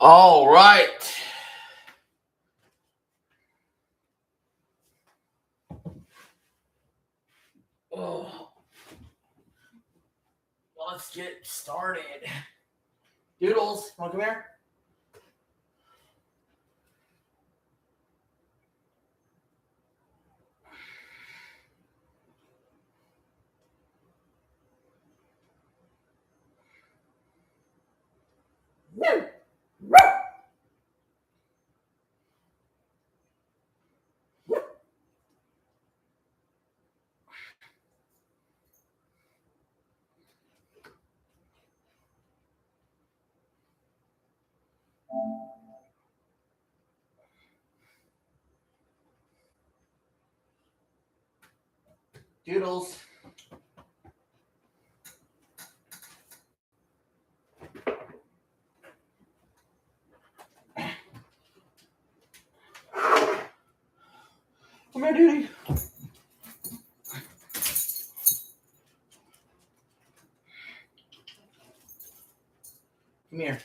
All right. Oh, let's get started. Doodles, want to come here? Doodles. Come here, Doody. Come here.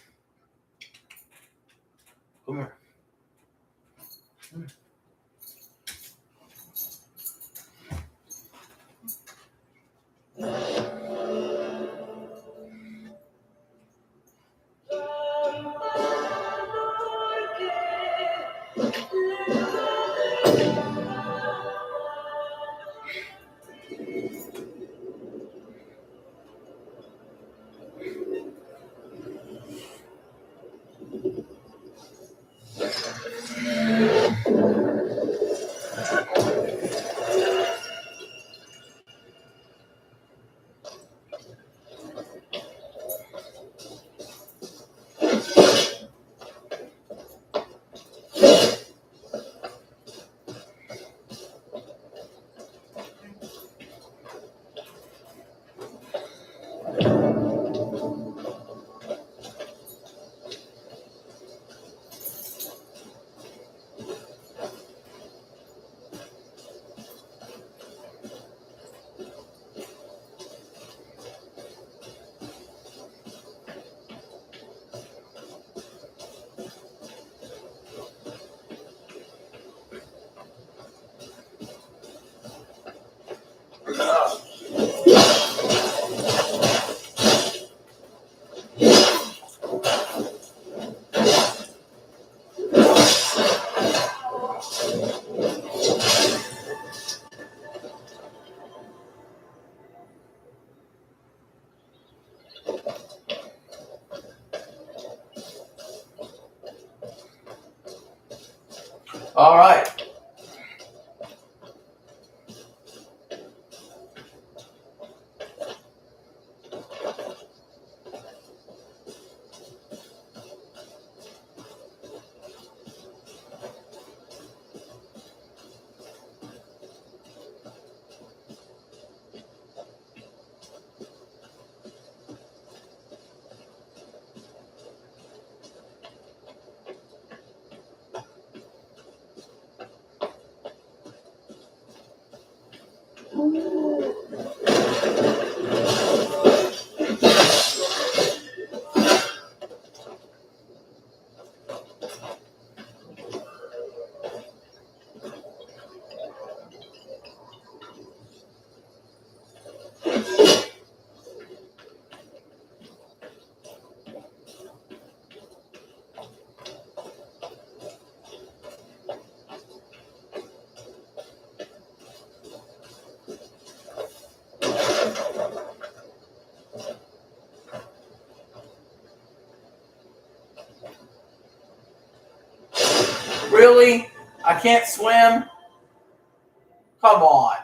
Come here. All right. Really? I can't swim? Come on.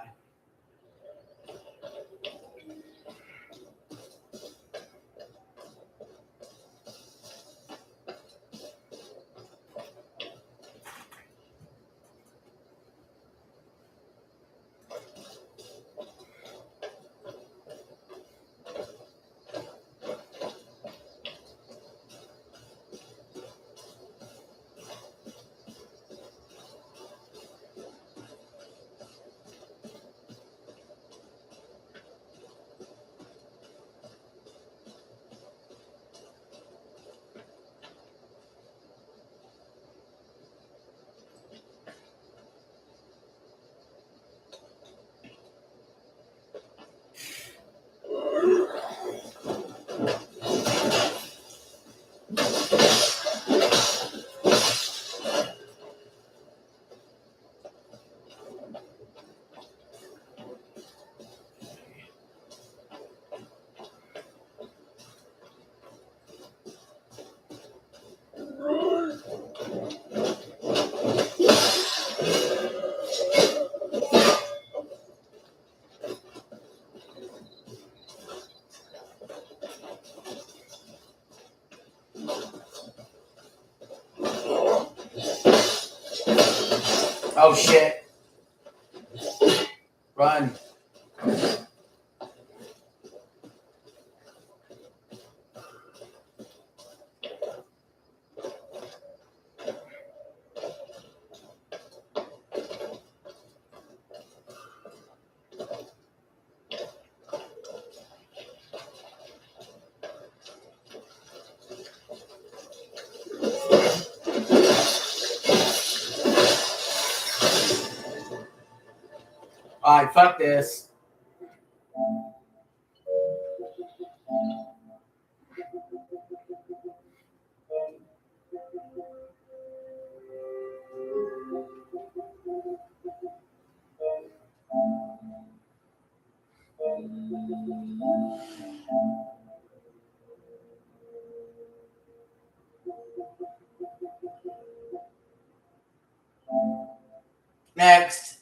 Oh shit. Run. Alright, fuck this. Next.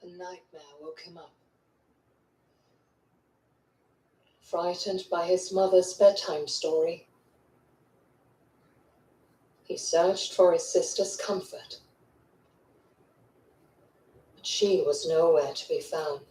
A nightmare woke him up. Frightened by his mother's bedtime story, he searched for his sister's comfort, but she was nowhere to be found.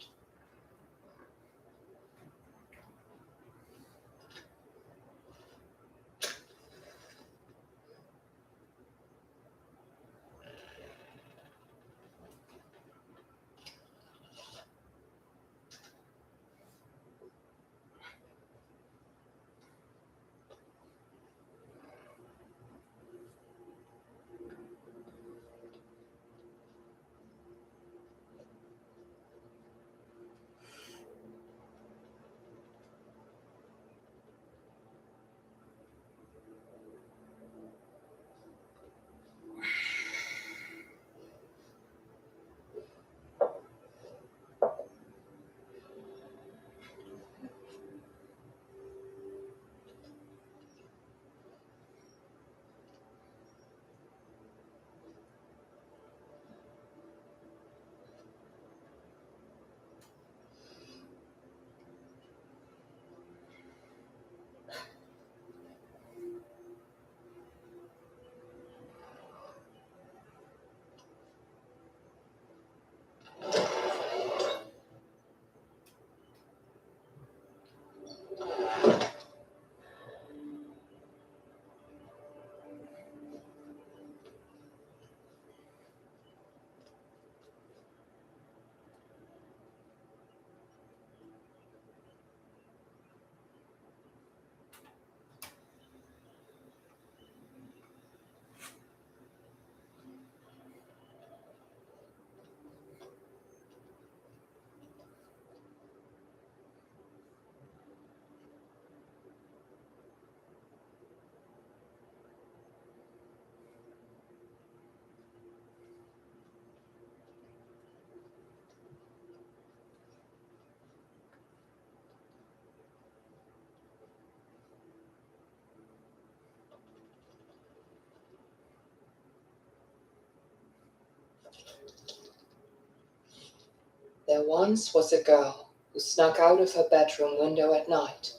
There once was a girl who snuck out of her bedroom window at night,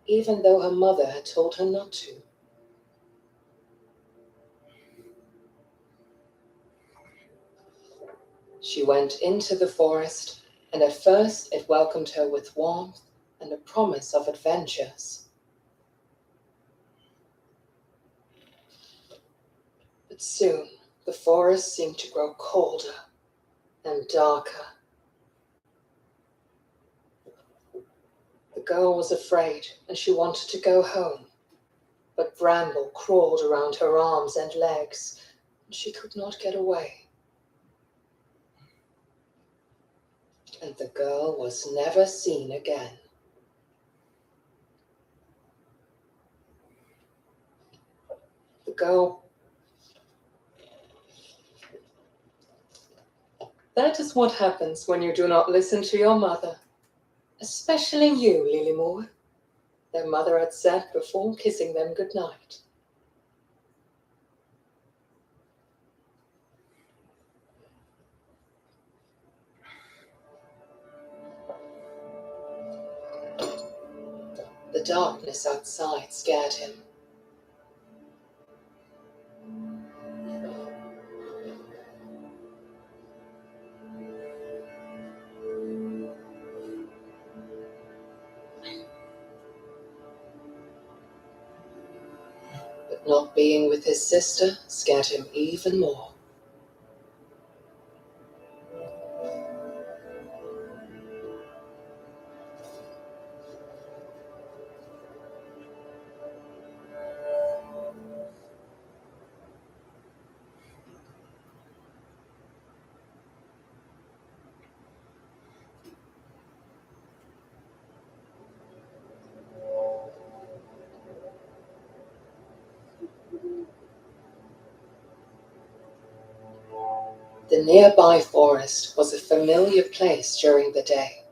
even though her mother had told her not to. She went into the forest, and at first it welcomed her with warmth and a promise of adventures. But soon the forest seemed to grow colder and darker. The girl was afraid and she wanted to go home, but bramble crawled around her arms and legs, and she could not get away. And the girl was never seen again. The girl. That is what happens when you do not listen to your mother. Especially you, Lilymore, their mother had said before kissing them goodnight. The darkness outside scared him. But not being with his sister scared him even more. The nearby forest was a familiar place during the day.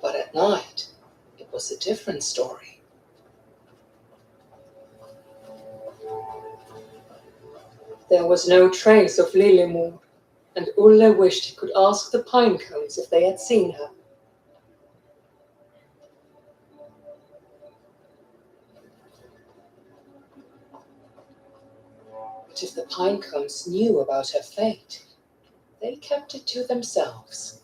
But at night, it was a different story. There was no trace of Lilymore, and Ulle wished he could ask the pine cones if they had seen her. But if the pine cones knew about her fate, they kept it to themselves.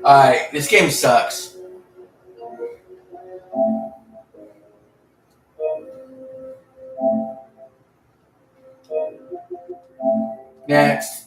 Alright, this game sucks. Next.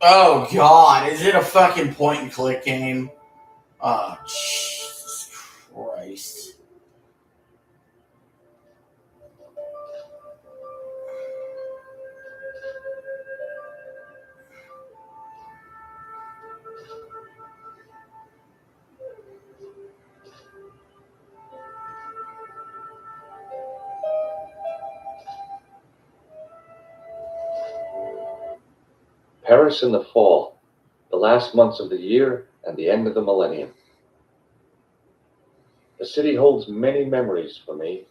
Oh God, is it a fucking point and click game? Oh Jesus Christ. Paris in the fall, the last months of the year and the end of the millennium. The city holds many memories for me,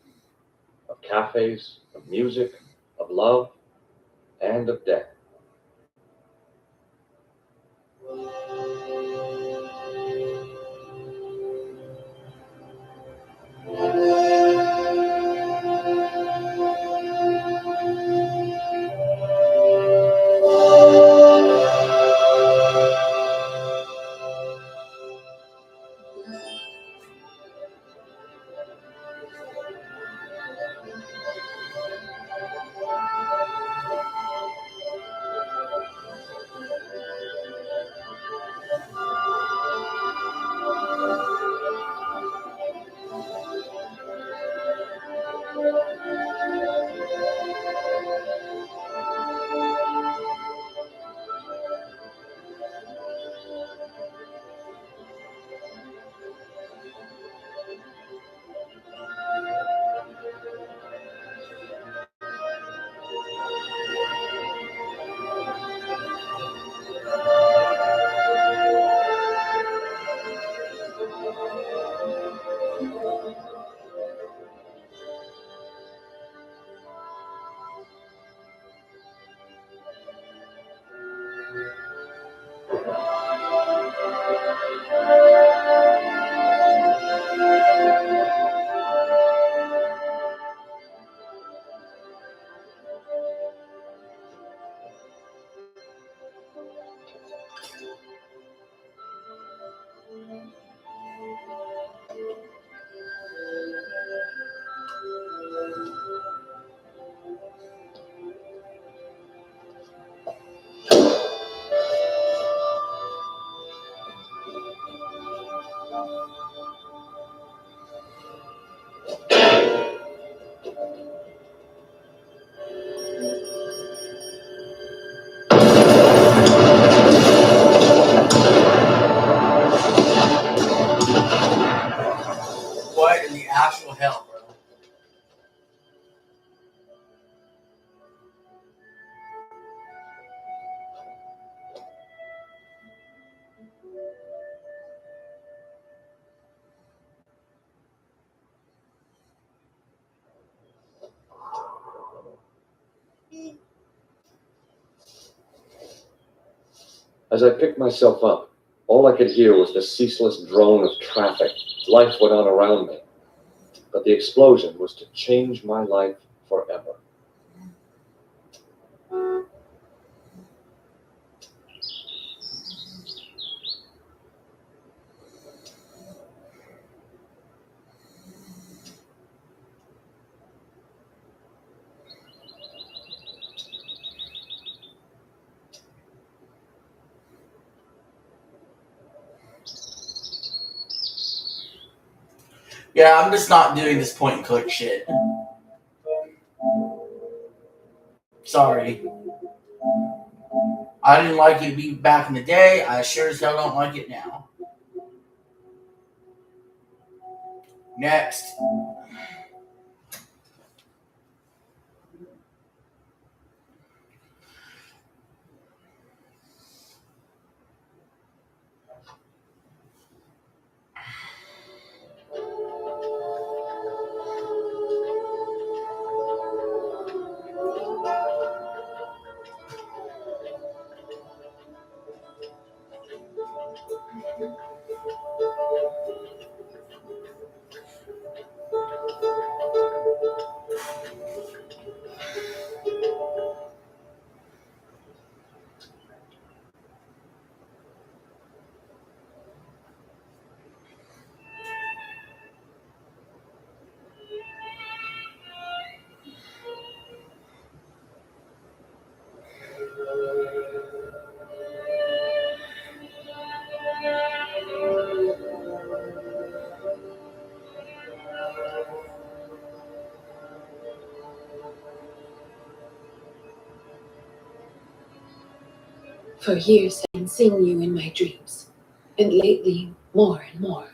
of cafes, of music, of love, and of death. What in the actual hell, bro? As I picked myself up, all I could hear was the ceaseless drone of traffic. Life went on around me, but the explosion was to change my life forever. Yeah, I'm just not doing this point and click shit. Sorry. I didn't like it back in the day. I sure as hell don't like it now. Next. For years I've been seeing you in my dreams, and lately more and more.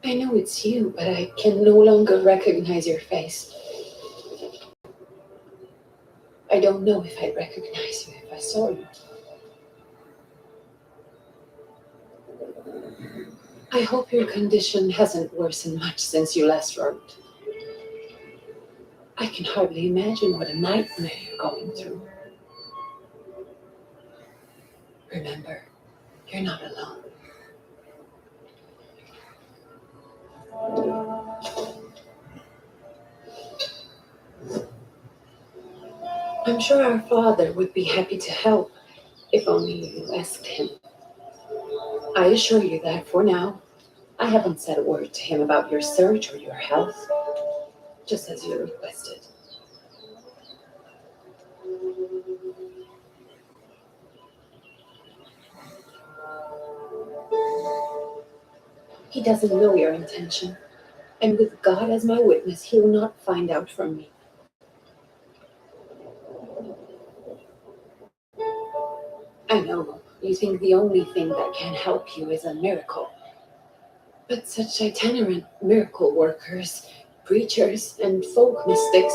I know it's you, but I can no longer recognize your face. I don't know if I'd recognize you if I saw you. I hope your condition hasn't worsened much since you last wrote. I can hardly imagine what a nightmare you're going through. Remember, you're not alone. I'm sure our father would be happy to help if only you asked him. I assure you that for now, I haven't said a word to him about your search or your health, just as you requested. He doesn't know your intention, and with God as my witness, he'll not find out from me. I know you think the only thing that can help you is a miracle. But such itinerant miracle workers, preachers, and folk mystics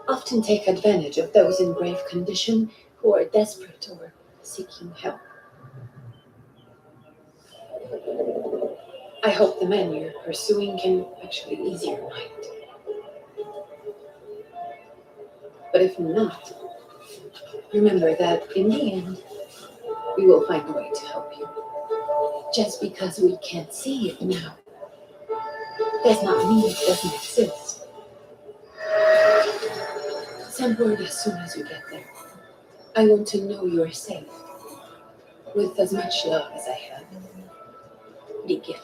often take advantage of those in grave condition who are desperate or seeking help. I hope the man you're pursuing can actually ease your mind. But if not, remember that in the end, we will find a way to help you. Just because we can't see it now does not mean it doesn't exist. Send word as soon as you get there. I want to know you are safe, with as much love as I have. Ligger.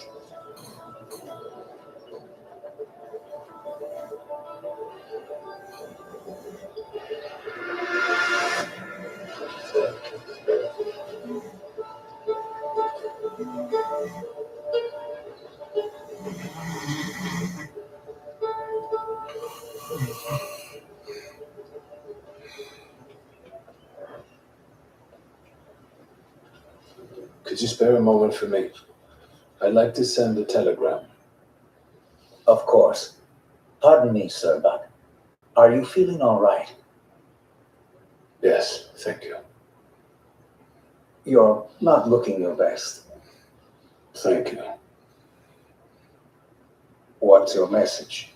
Could you spare a moment for me? I'd like to send a telegram. Of course. Pardon me, sir, but are you feeling all right? Yes, thank you. You're not looking your best. Thank you. What's your message?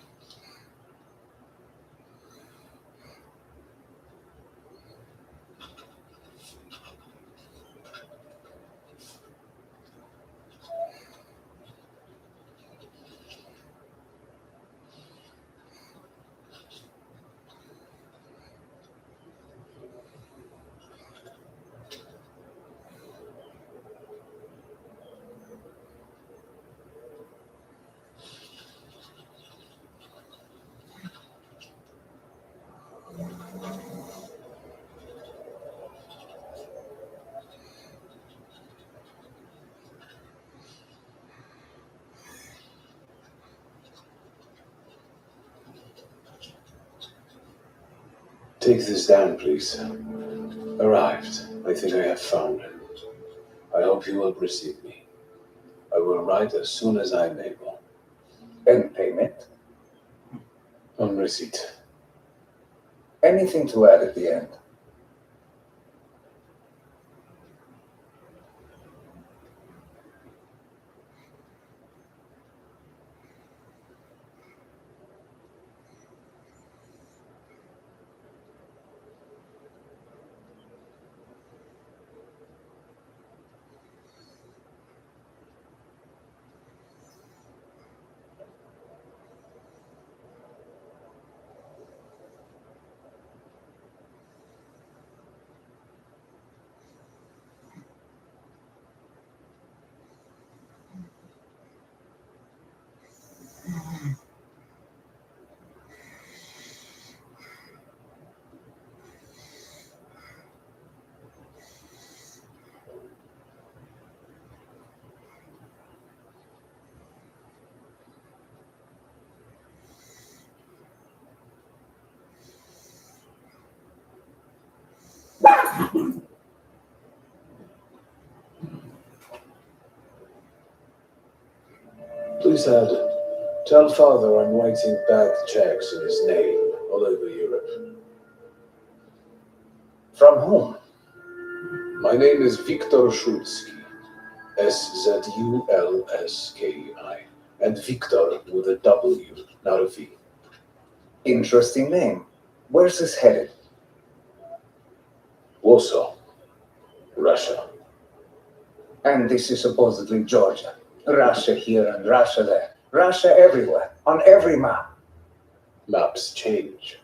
Take this down, please. Arrived. I think I have found it. I hope you will receive me. I will write as soon as I am able. And payment? On receipt. Anything to add at the end? be sad. Tell father I'm writing back checks in his name all over Europe. From whom? My name is Viktor Szulski. Szulski. And Victor with a W, not a V. Interesting name. Where's this headed? Warsaw, Russia. And this is supposedly Georgia. Russia here and Russia there. Russia everywhere, on every map. Maps change.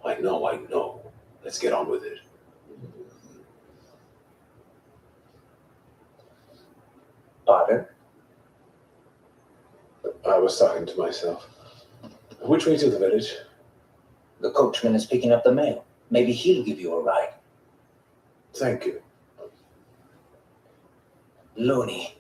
I know. Let's get on with it. Pardon? I was talking to myself. Which way to the village? The coachman is picking up the mail. Maybe he'll give you a ride. Thank you. Looney.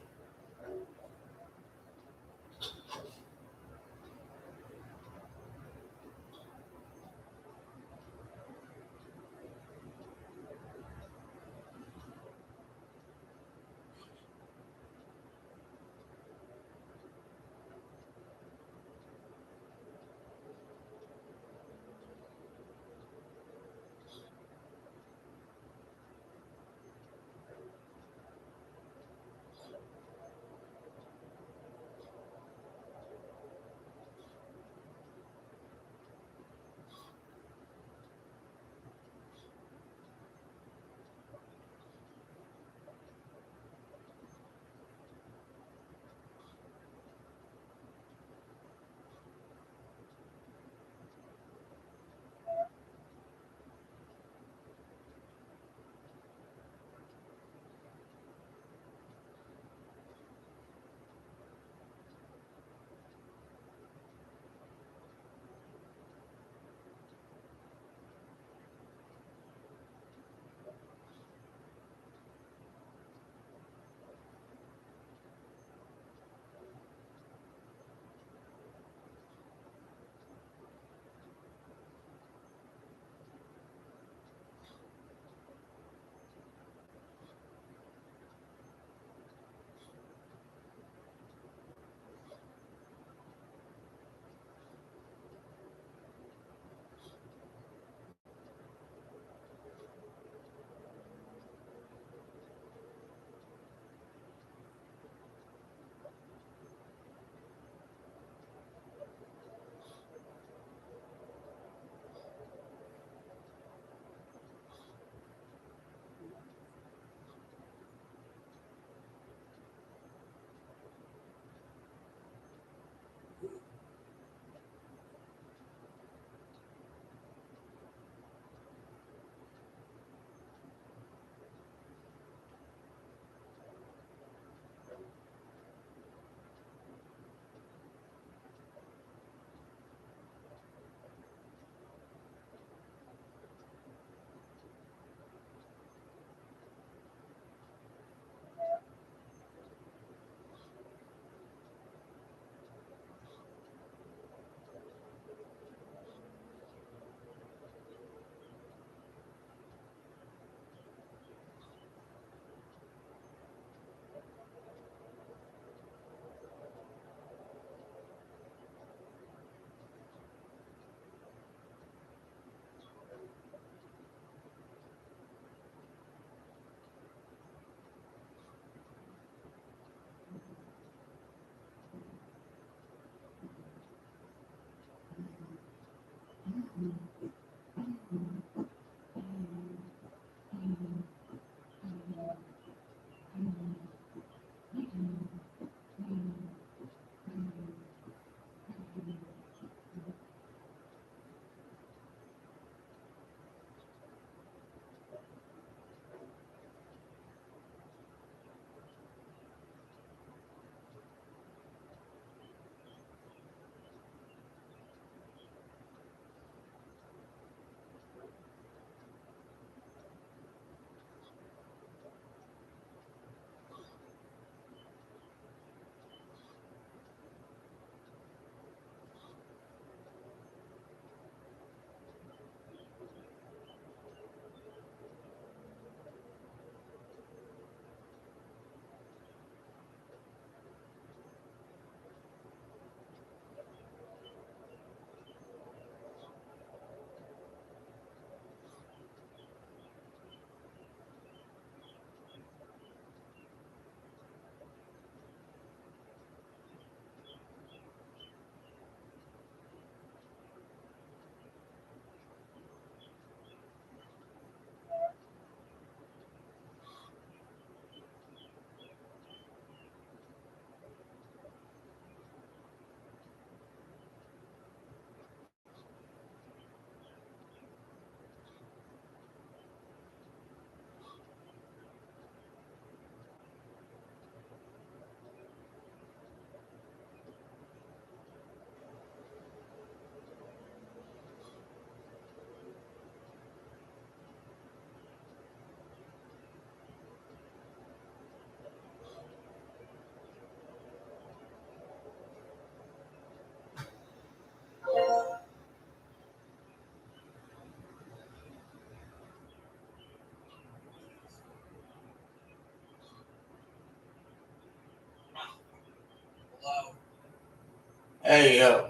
Hey, yo.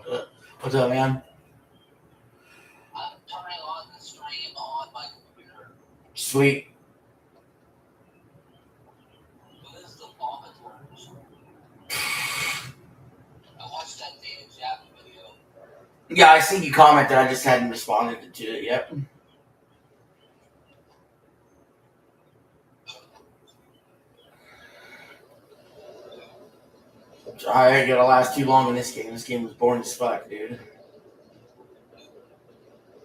What's up, man? I'm turning on the stream on my computer. Sweet. What is the vomitors? I watched that David Chapman video. Yeah, I see you commented. I just hadn't responded to it yet. I ain't gonna last too long in this game. This game was boring as fuck, dude.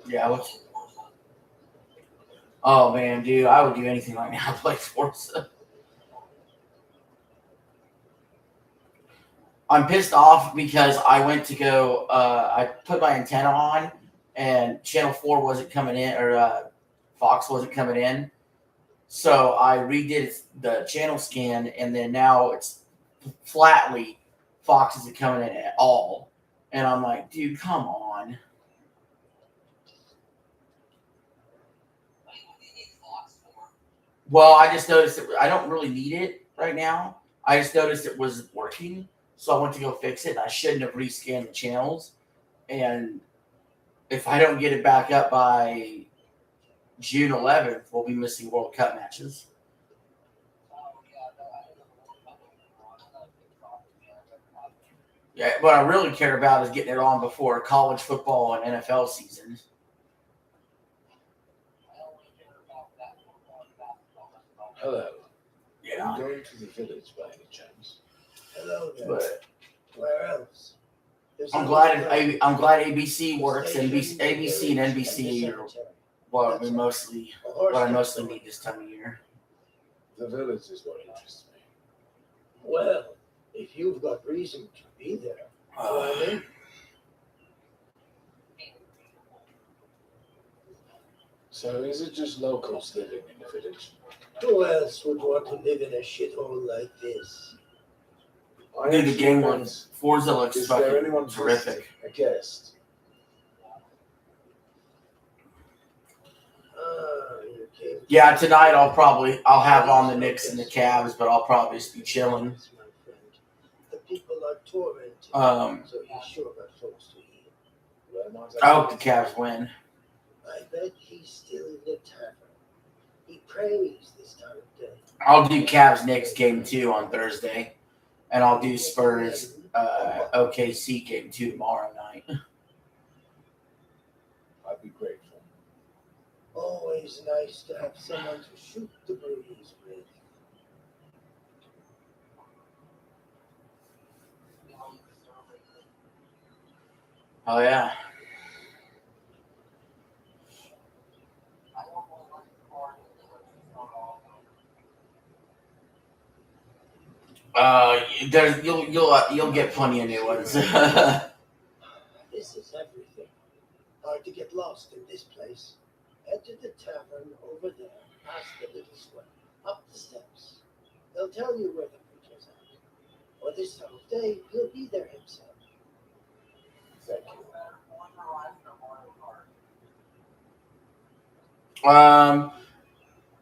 Yeah, what's... Oh, man, dude. I would do anything right now to play Forza. I'm pissed off because I went to go... I put my antenna on, and Channel 4 wasn't coming in, or Fox wasn't coming in. So I redid the channel scan, and then now it's flatly Fox isn't coming in at all. And I'm like, dude, come on. Like, what do you need Fox for? Well, I just noticed that I don't really need it right now. I just noticed it wasn't working. So I went to go fix it. And I shouldn't have rescanned the channels. And if I don't get it back up by June 11th, we'll be missing World Cup matches. Oh, yeah, no, I don't know what I'm Yeah, what I really care about is getting it on before college football and NFL season. I only care about that football and basketball. Hello. Yeah. Are you going to the village by any chance? Hello there. But Where else? There's I'm a glad hotel, I'm glad ABC works. station, ABC and village, NBC the are cemetery. what That's what I a mostly horse need this time of year. The village is what interests me. Well, if you've got reason to be there, go on in. So is it just locals living in the village? Who else would want to live in a shithole like this? I Dude, the actually game want- looks Forza looks Is there fucking anyone terrific. visiting? A guest? You came. Yeah, tonight I'll have on the Knicks and the Cavs, but I'll probably just be chilling. Yes, my friend. The people are tormented. So you sure got folks to eat. Where might I hope the Cavs win. I bet he's still in the tavern. He prays this time of day. I'll do Cavs Knicks game 2 on Thursday, and I'll do Spurs OKC game 2 tomorrow night. I'd be grateful. Always nice to have someone to shoot the breeze with. Oh yeah. You'll get plenty of new ones. This is everything. Hard to get lost in this place. Head to the tavern over there, past the little square, up the steps. They'll tell you where the preacher's at. Or this time of day, he'll be there himself. Thank you.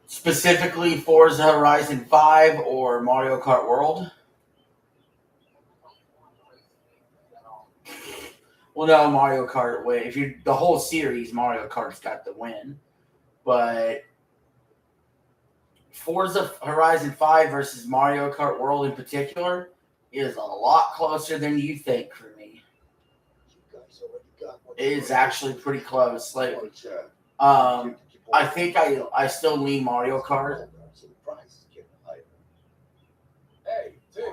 Specifically Forza Horizon 5 or Mario Kart World. Well, no, Mario Kart win. If you're the whole series, Mario Kart's got the win. But Forza Horizon 5 versus Mario Kart World in particular is a lot closer than you think for me. You guys already got what It you is want. actually pretty close. Like, Hey, I think I still lean Mario Kart. Hey, Tim.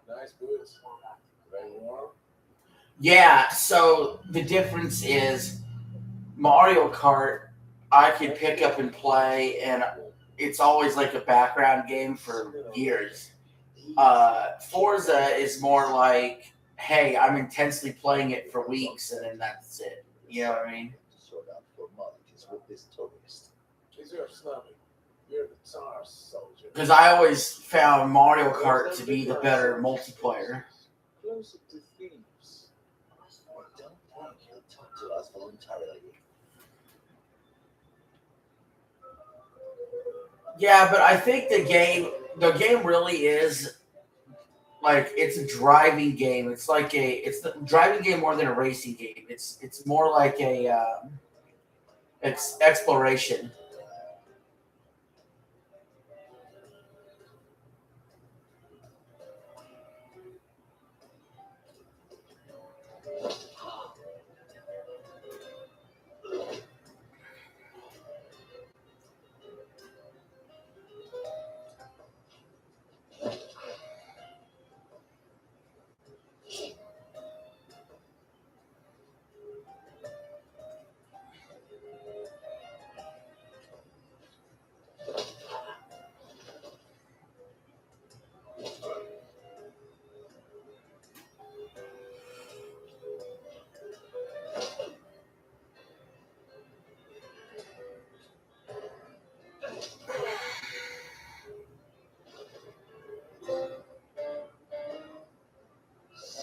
Nice boots. Very warm. Yeah, so the difference is Mario Kart I could pick up and play, and it's always like a background game for years. Forza is more like, hey, I'm intensely playing it for weeks, and then that's it. You know what I mean? Sort out formalities with this tourist. These are snobby. You're the Tsar soldier. Because I always found Mario Kart to be the better multiplayer. Closer to thieves. I don't think he'll talk to us voluntarily. Yeah, but I think the game really is like it's a driving game. It's the driving game more than a racing game. It's more like a exploration.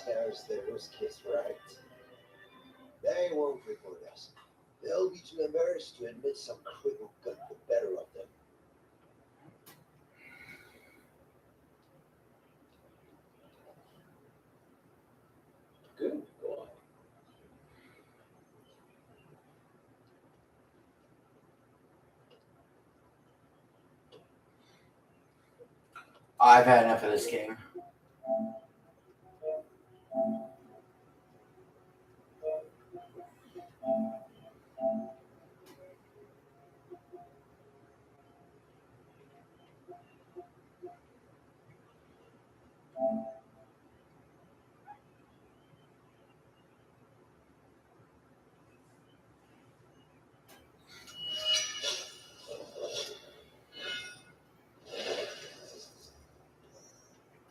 Sarah's the kids, right? They won't report us. They'll be too embarrassed to admit some cripple got the better of them. Good boy. I've had enough of this game.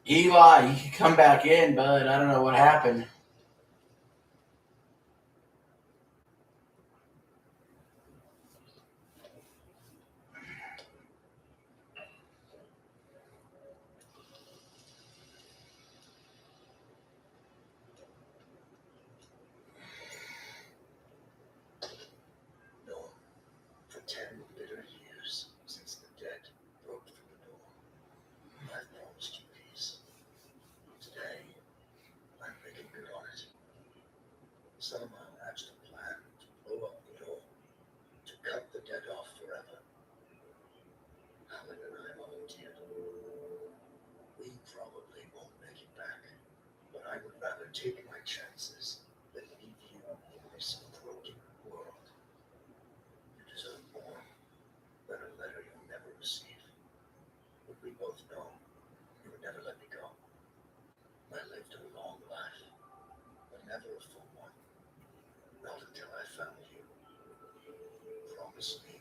Eli, you can come back in, bud. I don't know what happened. No, for 10 bitter years since the dead broke through the door, I've promised you peace. Today, I'm making good on it. Somehow hatched a plan to blow up the door, to cut the dead off forever. Alan and I volunteered. We probably won't make it back, but I would rather take my chances than leave you in this broken world. You deserve more than a letter you'll never receive. But we both know you would never let me go. I lived a long life, but never a full one. Not until I found you. Promise me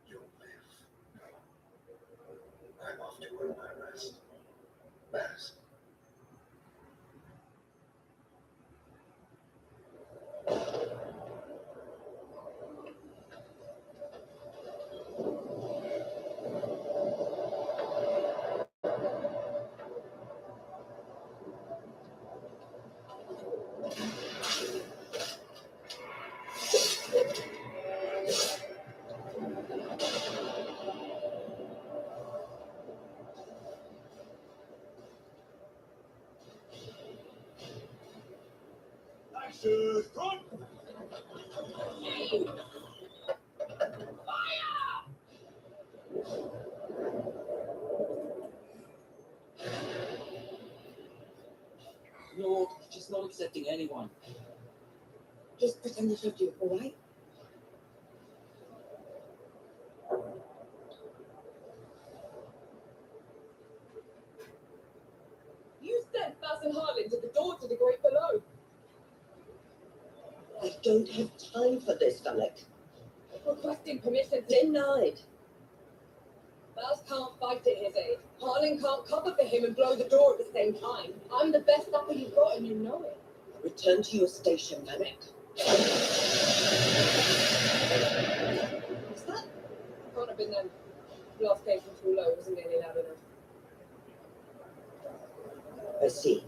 you'll live. I'm off to earn my rest. Baz. No, she's not accepting anyone. Just pretend I shot you, alright? You sent Baz and Harlan to the door to the great below. I don't have time for this, Valek. Requesting permission to... Denied. Baz can't fight at his age. Harlan can't cover for him and blow the door at the same time. I'm the best supper you've got and you know it. Return to your station, Valek. What's that? Can't have been them. Blast came from too low, wasn't getting loud enough. I see.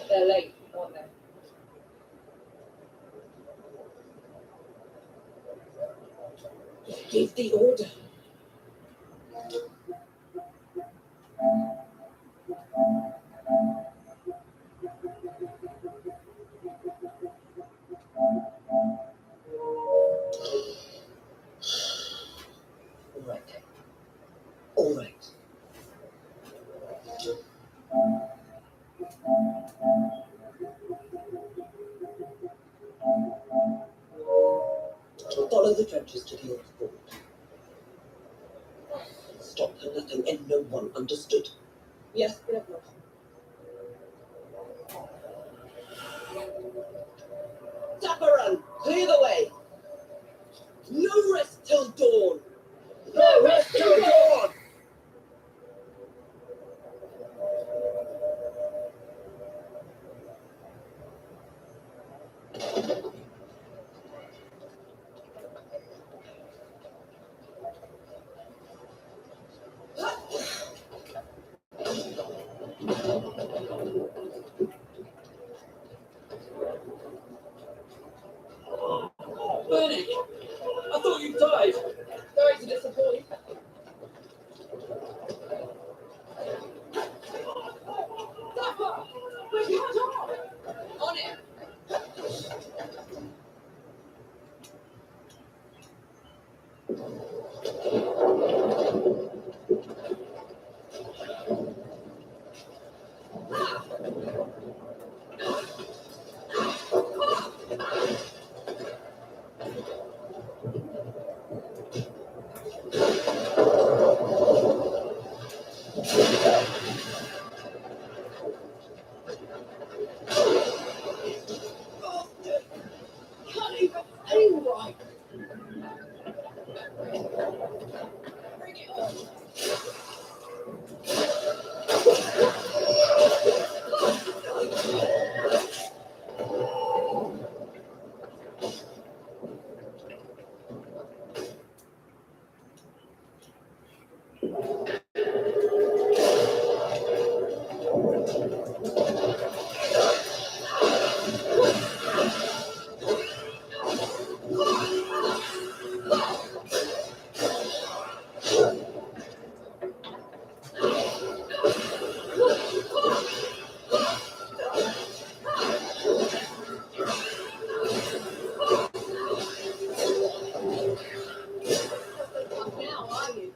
They're late, aren't they? Give the order. registered here as board. Stop for nothing and no one understood. Yes, Grandma. Taparan, clear the way! No rest till dawn! No rest till dawn! Bernie! I thought you died! Sorry to disappoint. Dapper! We're cut off! On it! Can't even aim right! Bring it on! Now, are you?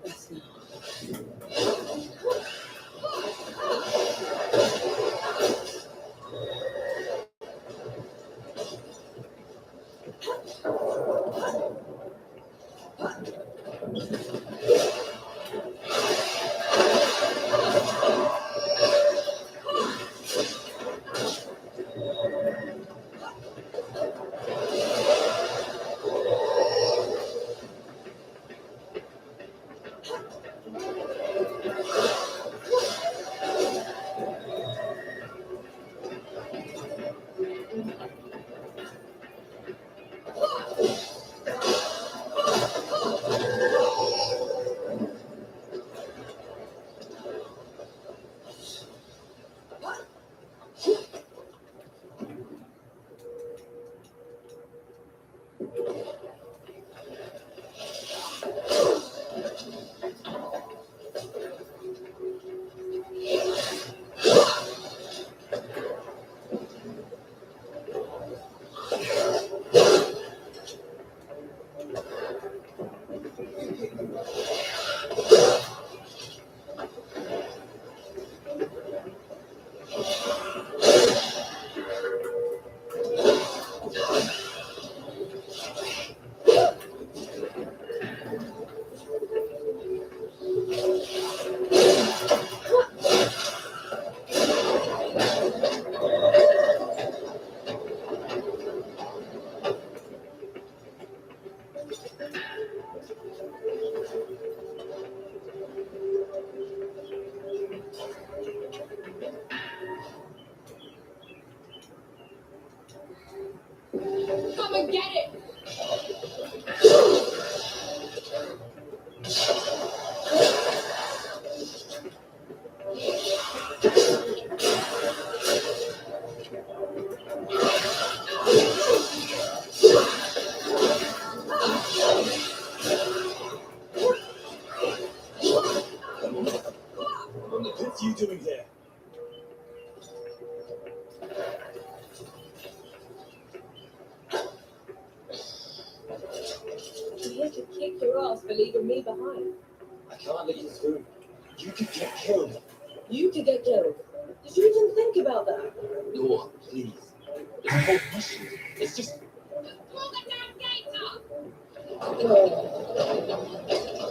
That's now. Come and get it! What are you doing here? I'm here to kick your ass for leaving me behind. I can't let you through. You could get killed. You could get killed. Did you even think about that? Laura, please. It's a whole mission. It's just. Pull the damn gates up!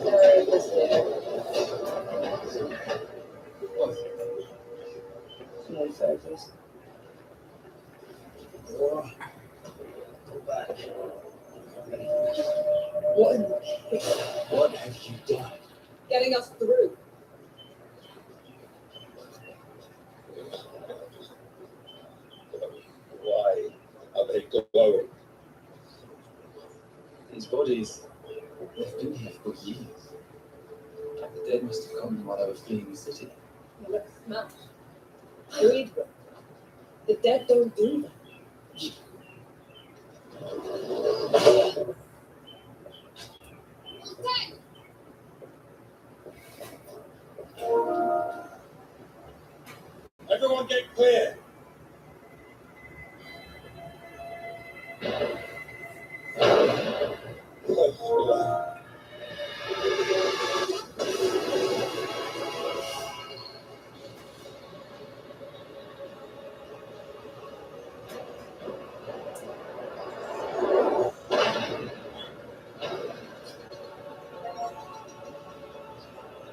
There it is there. What? No photos. Laura, go back. What in the heck? What have you done? Getting us through. Why are they glowing? These bodies, they've been here for years. The dead must have come while they were fleeing the city. You look smashed. Read them. The dead don't do that. Everyone get clear.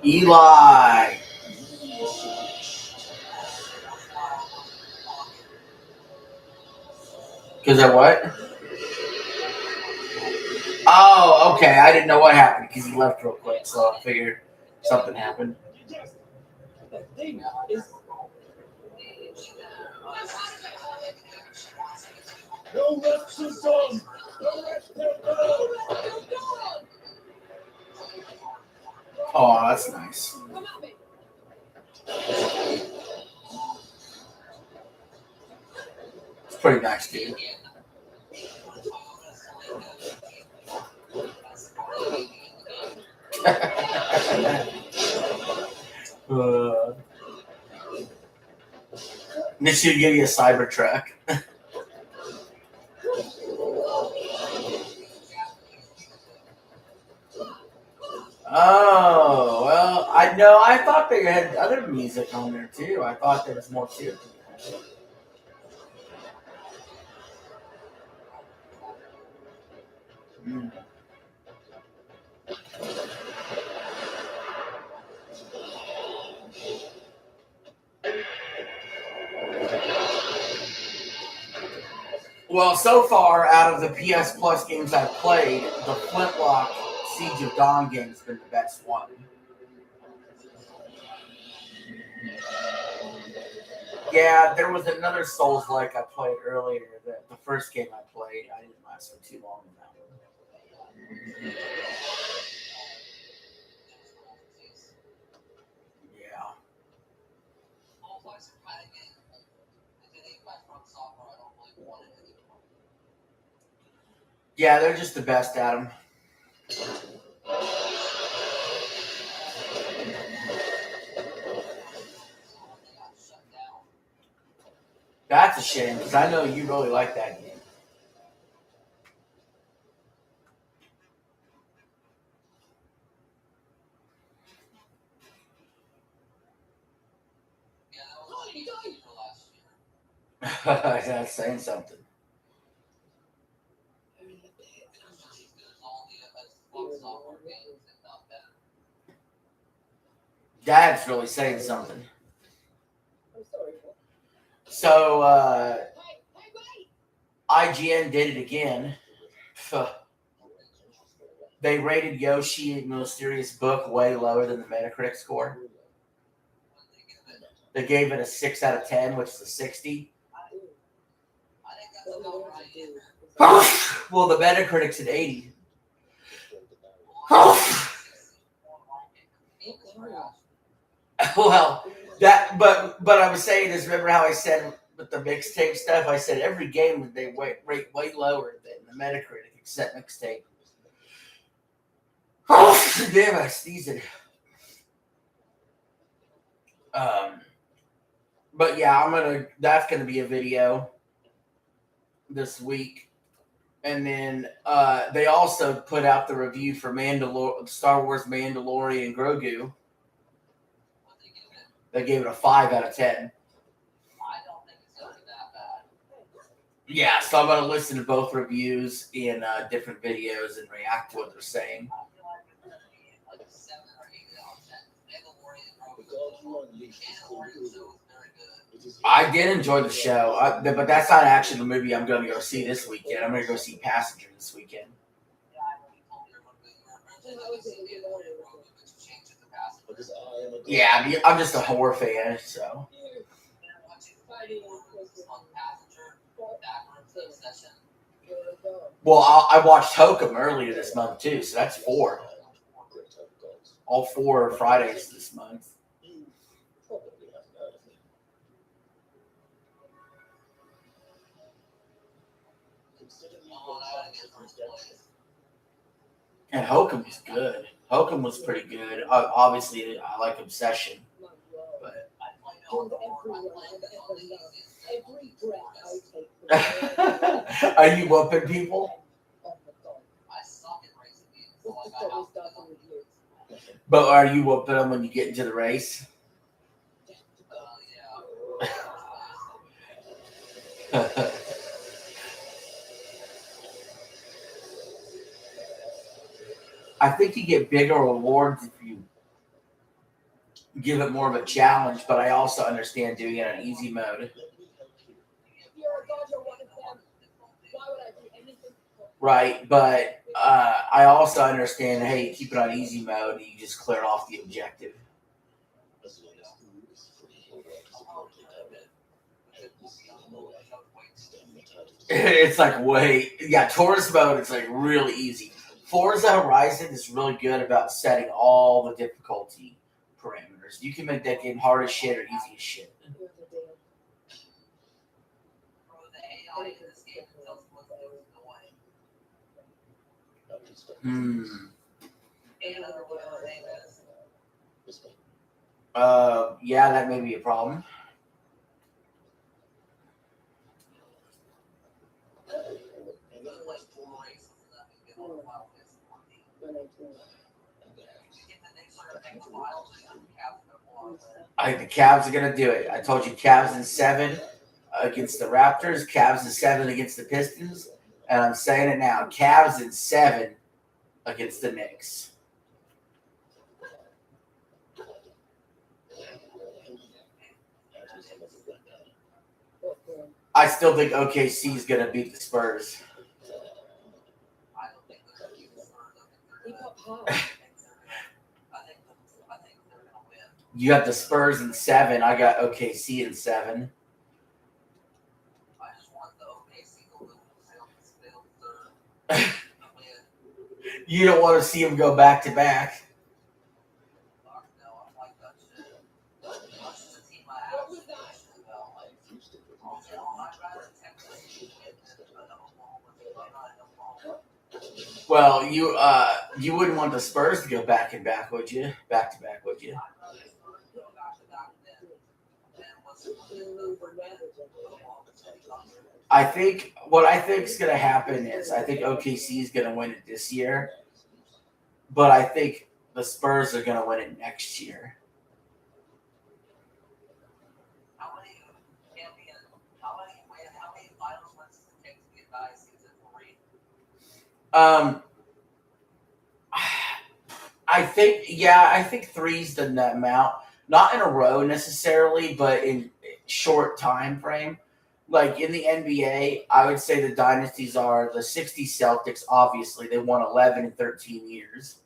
Eli. Because of what? Oh, okay. I didn't know what happened because he left real quick, so I figured something happened. That thing is. No rest is done. No rest is done. Oh, that's nice. Come at me. It's pretty nice, dude. They should give you a Cybertruck. Oh, well, I thought they had other music on there too. I thought there was more to it. Mm. Well, so far, out of the PS Plus games I've played, the Flintlock Siege of Dawn game's been the best one. Yeah, there was another Souls-like I played earlier. The first game I played, I didn't last for too long in that one. Yeah. Yeah, they're just the best at them. That's a shame, because I know you really like that game. That's saying something. Dad's really saying something. I'm sorry. So, Hey, wait! IGN did it again. They rated Yoshi Mysterious Book way lower than the Metacritic score. They gave it a 6 out of 10, which is a 60. Well, the Metacritic's an 80. Well, but I was saying is, remember how I said with the mixtape stuff? I said every game they rate way lower than the Metacritic except mixtape. Damn, I sneezed. But yeah, that's gonna be a video this week. And then they also put out the review for Star Wars Mandalorian Grogu. They gave it a 5 out of 10. I don't think it's gonna be that bad. Yeah, so I'm gonna listen to both reviews in different videos and react to what they're saying. I feel like it's gonna be like a 7 or 8 out of 10. Mandalorian The God who Grogu. unleashed his Mandalorian Grogu. show is very good. It is I did enjoy the show, but that's not actually the movie I'm going to go see this weekend. I'm going to go see Passenger this weekend. Yeah, I know you told me you were originally going to see Mandalorian Grogu, but you changed it to Passenger. because I am a God. Yeah, I'm just a horror fan, so. Then watching Grogu on Passenger, backwards obsession. Well, I watched Hokum earlier this month too, so that's 4. All 4 Fridays this month. You probably haven't heard of me. Consider me Oh, your that chance is of first redemption. place. And Hokum was good. Hokum was pretty good. Obviously, I like Obsession, but I play no other war. I play the Every breath I take. are you whooping people? I suck at racing games, so What's like the I story have starting with you? But are you whooping them when you get into the race? yeah. I think you get bigger rewards if you give it more of a challenge, but I also understand doing it on easy mode. Let me help you. If you're a god, you're one of them. Why would I do anything? Right, but I also understand, hey, you keep it on easy mode and you just clear off the objective. As long as food is free, your work is apparently done. Help me see more. Stand entitled to It's like tourist mode is like really easy. Forza Horizon is really good about setting all the difficulty parameters. You can make that game hard as shit or easy as shit. You're the deal. Bro, the AI in this game tells us what to do in the way. I can stop Hmm. And or whatever her name is. this way. Yeah, that may be a problem. And then like 4 races and then we get on the wild list. When I do. You get the next sort of next wild list and have the one. I think the Cavs are gonna do it. I told you Cavs in 7 against the Raptors, Cavs in 7 against the Pistons, and I'm saying it now. Cavs in 7 against the Knicks. I still think OKC is gonna beat the Spurs. I don't think they're going to keep the Spurs. He got power. I think they're going to win. You have the Spurs in 7. I got OKC in 7. I just want the OKC to lose. They'll third. Win. You don't want to see them go back to back. Fuck no, I don't like that shit. That's just a team I What have. was that? Well, you wouldn't want the Spurs to go back and back, would you? Back to back, would you? I think what I think is going to happen is I think OKC is going to win it this year, but I think the Spurs are going to win it next year. How many finals wins does it take to get by season 3? I think 3's done that amount. Not in a row necessarily, but in short time frame. Like in the NBA, I would say the dynasties are the 60 Celtics, obviously. They won 11 in 13 years.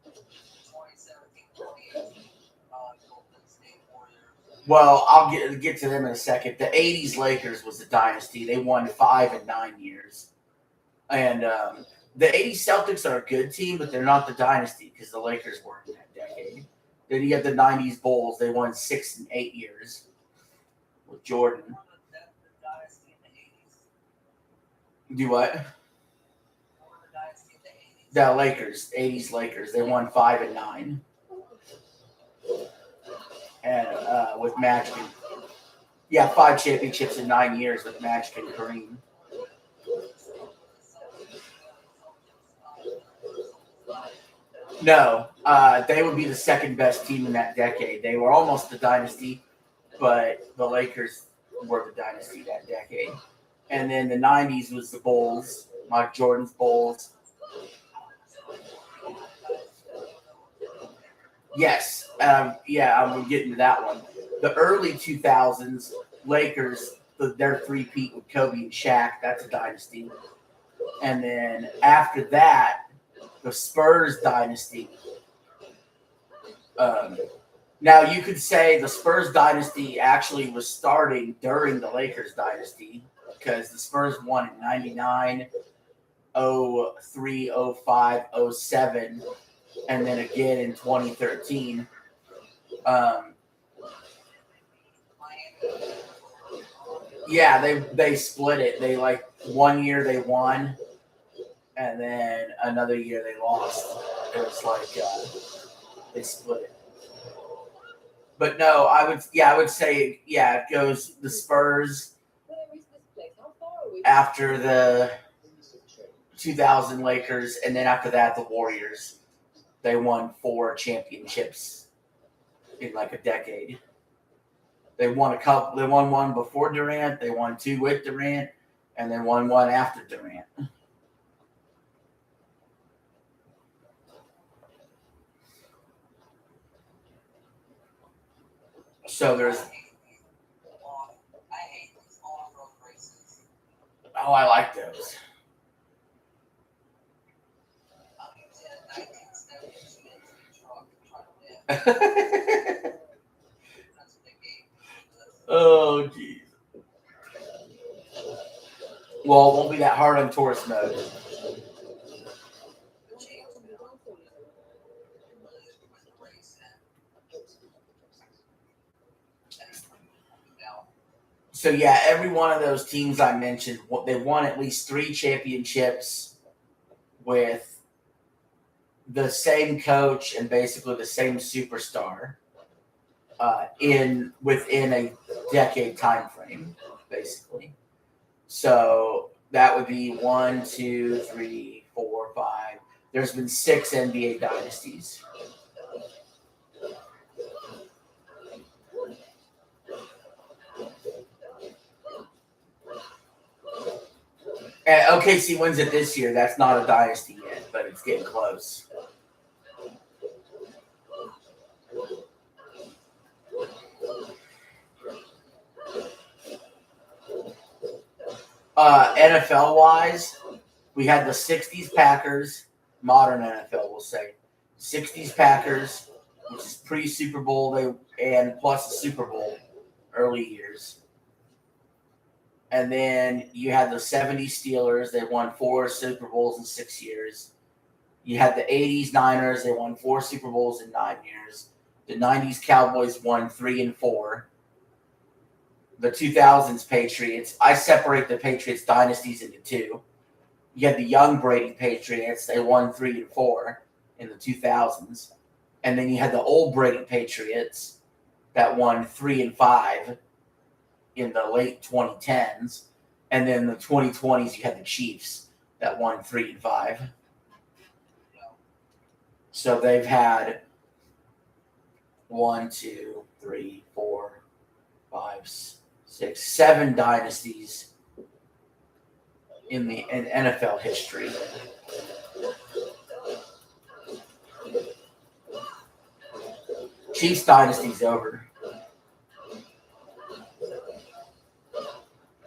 2017, 2018, Golden State Warriors. Well, I'll get to them in a second. The 80s Lakers was the dynasty. They won 5 in 9 years. And the 80s Celtics are a good team, but they're not the dynasty because the Lakers were in that decade. Then you have the 90s Bulls. They won 6 in 8 years with Jordan. The dynasty in the 80s. Do what? Or the dynasty in the 80s. The Lakers, 80s Lakers. They won 5 and 9. and with Magic. Yeah, 5 championships in 9 years with Magic and Kareem. No, they would be the second best team in that decade. They were almost the dynasty, but the Lakers were the dynasty that decade. And then the 90s was the Bulls, Mike Jordan's Bulls. Yes, I'm getting to that one. The early 2000s, Lakers, their three-peat with Kobe and Shaq, that's a dynasty. And then after that, the Spurs dynasty. Now, you could say the Spurs dynasty actually was starting during the Lakers dynasty because the Spurs won in 99, 03, 05, 07, and then again in 2013. Yeah, they split it. They 1 year they won, and then another year they lost. It was they split it. But no, I would say it goes the Spurs after the 2000 Lakers, and then after that the Warriors. They won 4 championships in a decade. They won a couple. They won one before Durant. They won 2 with Durant, and then won one after Durant. So there's. Oh, I like those. Oh, geez. Well, it won't be that hard on tourist mode. So, yeah, every one of those teams I mentioned, they won at least 3 championships with the same coach and basically the same superstar within a decade time frame, basically. So that would be 1, 2, 3, 4, 5. There's been 6 NBA dynasties. And OKC wins it this year. That's not a dynasty yet, but it's getting close. NFL-wise, we had the 60s Packers, modern NFL, we'll say. 60s Packers, which is pre-Super Bowl, and plus the Super Bowl early years. And then you had the 70s Steelers. They won 4 Super Bowls in 6 years. You had the 80s Niners. They won 4 Super Bowls in 9 years. The 90s Cowboys won 3 and 4. The 2000s Patriots. I separate the Patriots dynasties into 2. You had the young Brady Patriots. They won 3 and 4 in the 2000s. And then you had the old Brady Patriots that won 3 and 5 in the late 2010s. And then the 2020s, you had the Chiefs that won 3 and 5. So they've had 1, 2, 3, 4, 5, 6, 7 dynasties in NFL history. Chiefs dynasty's over.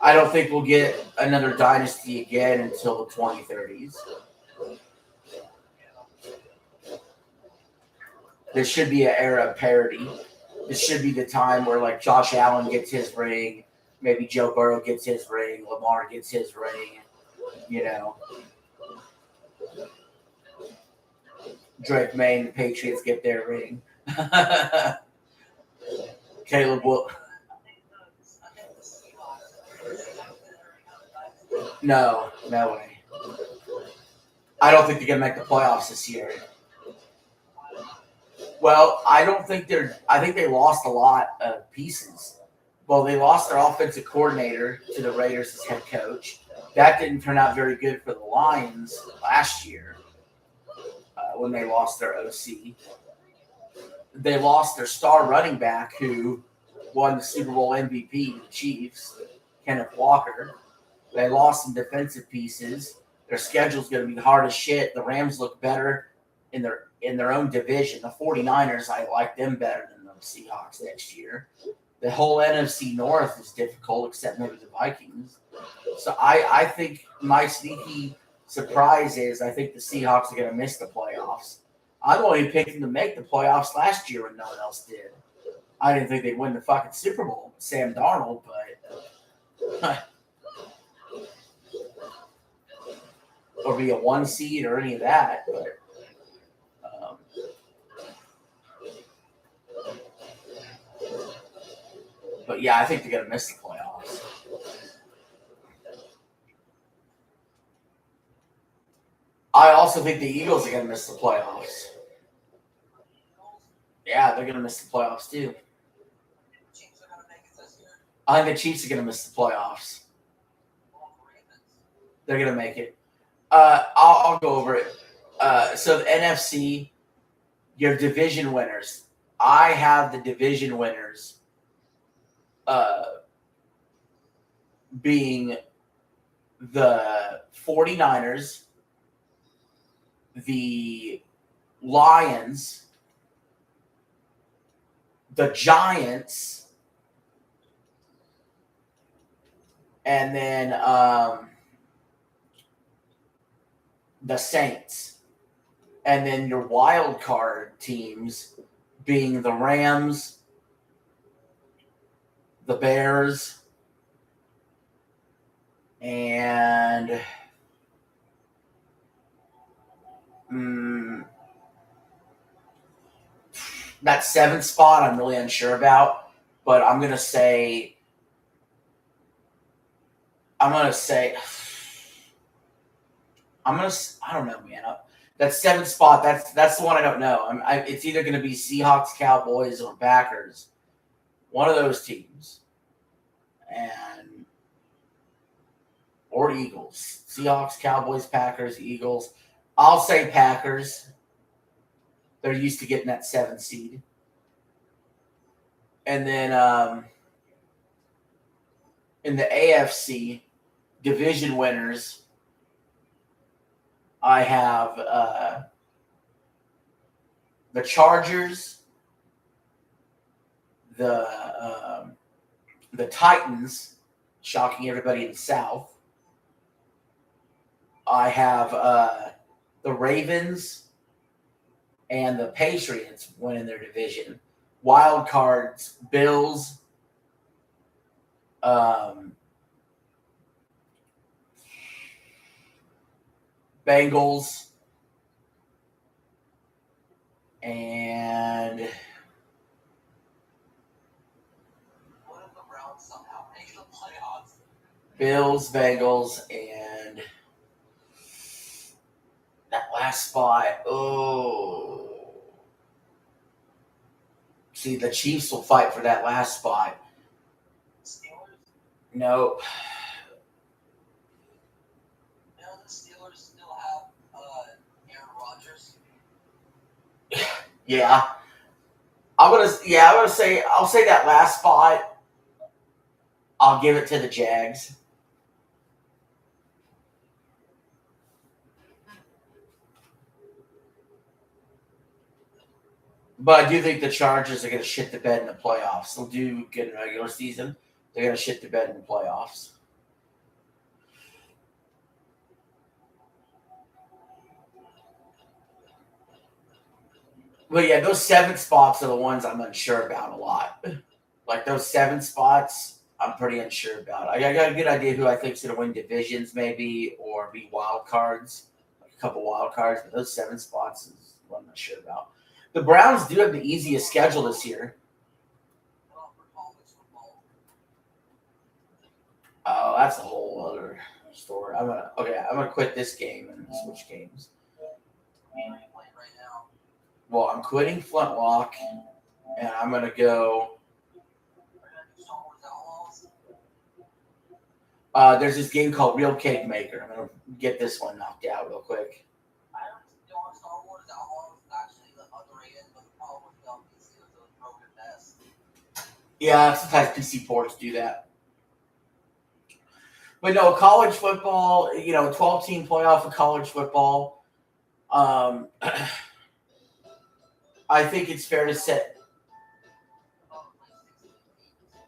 I don't think we'll get another dynasty again until the 2030s. There should be an era of parity. This should be the time where Josh Allen gets his ring, maybe Joe Burrow gets his ring, Lamar gets his ring, Drake May and the Patriots get their ring. Caleb will. No way. I don't think they're going to make the playoffs this year. Well, I don't think they're. I think they lost a lot of pieces. Well, they lost their offensive coordinator to the Raiders as head coach. That didn't turn out very good for the Lions last year when they lost their OC. They lost their star running back who won the Super Bowl MVP, the Chiefs, Kenneth Walker. They lost some defensive pieces. Their schedule's going to be hard as shit. The Rams look better in their own division. The 49ers, I like them better than the Seahawks next year. The whole NFC North is difficult, except maybe the Vikings. So I think my sneaky surprise is I think the Seahawks are going to miss the playoffs. I only picked them to make the playoffs last year when no one else did. I didn't think they'd win the fucking Super Bowl with Sam Darnold, but or be a 1 seed or any of that. But yeah, I think they're going to miss the playoffs. I also think the Eagles are going to miss the playoffs. Yeah, they're going to miss the playoffs too. I think the Chiefs are going to miss the playoffs. They're going to make it. I'll go over it. So the NFC, your division winners. I have the division winners being the 49ers, the Lions, the Giants, and then the Saints. And then your wild card teams being the Rams, the Bears, and that 7th spot I'm really unsure about, but I'm gonna say I don't know, man. That 7th spot, that's the one I don't know. It's either gonna be Seahawks, Cowboys, or Packers. One of those teams. Or Eagles. Seahawks, Cowboys, Packers, Eagles. I'll say Packers. They're used to getting that 7th seed. And then in the AFC, division winners, I have the Chargers, the Titans, shocking everybody in the South. I have the Ravens and the Patriots winning their division. Wild cards, Bills, Bengals, and Bills, Bengals, and that last spot. Oh. See, the Chiefs will fight for that last spot. No. The Steelers still have Aaron Rodgers. Yeah. I'll say that last spot. I'll give it to the Jags. But I do think the Chargers are going to shit the bed in the playoffs. They'll do good in the regular season. They're going to shit the bed in the playoffs. But yeah, those 7 spots are the ones I'm unsure about a lot. Like those 7 spots, I'm pretty unsure about. I got a good idea who I think is going to win divisions, maybe, or be wild cards, like a couple wild cards. But those 7 spots is what I'm not sure about. The Browns do have the easiest schedule this year. Oh, that's a whole other story. I'm gonna quit this game and switch games. Well, I'm quitting Flintlock, and I'm gonna go. There's this game called Real Cake Maker. I'm gonna get this one knocked out real quick. Yeah, sometimes PC ports do that. But no, college football, 12-team playoff of college football. I think it's fair to say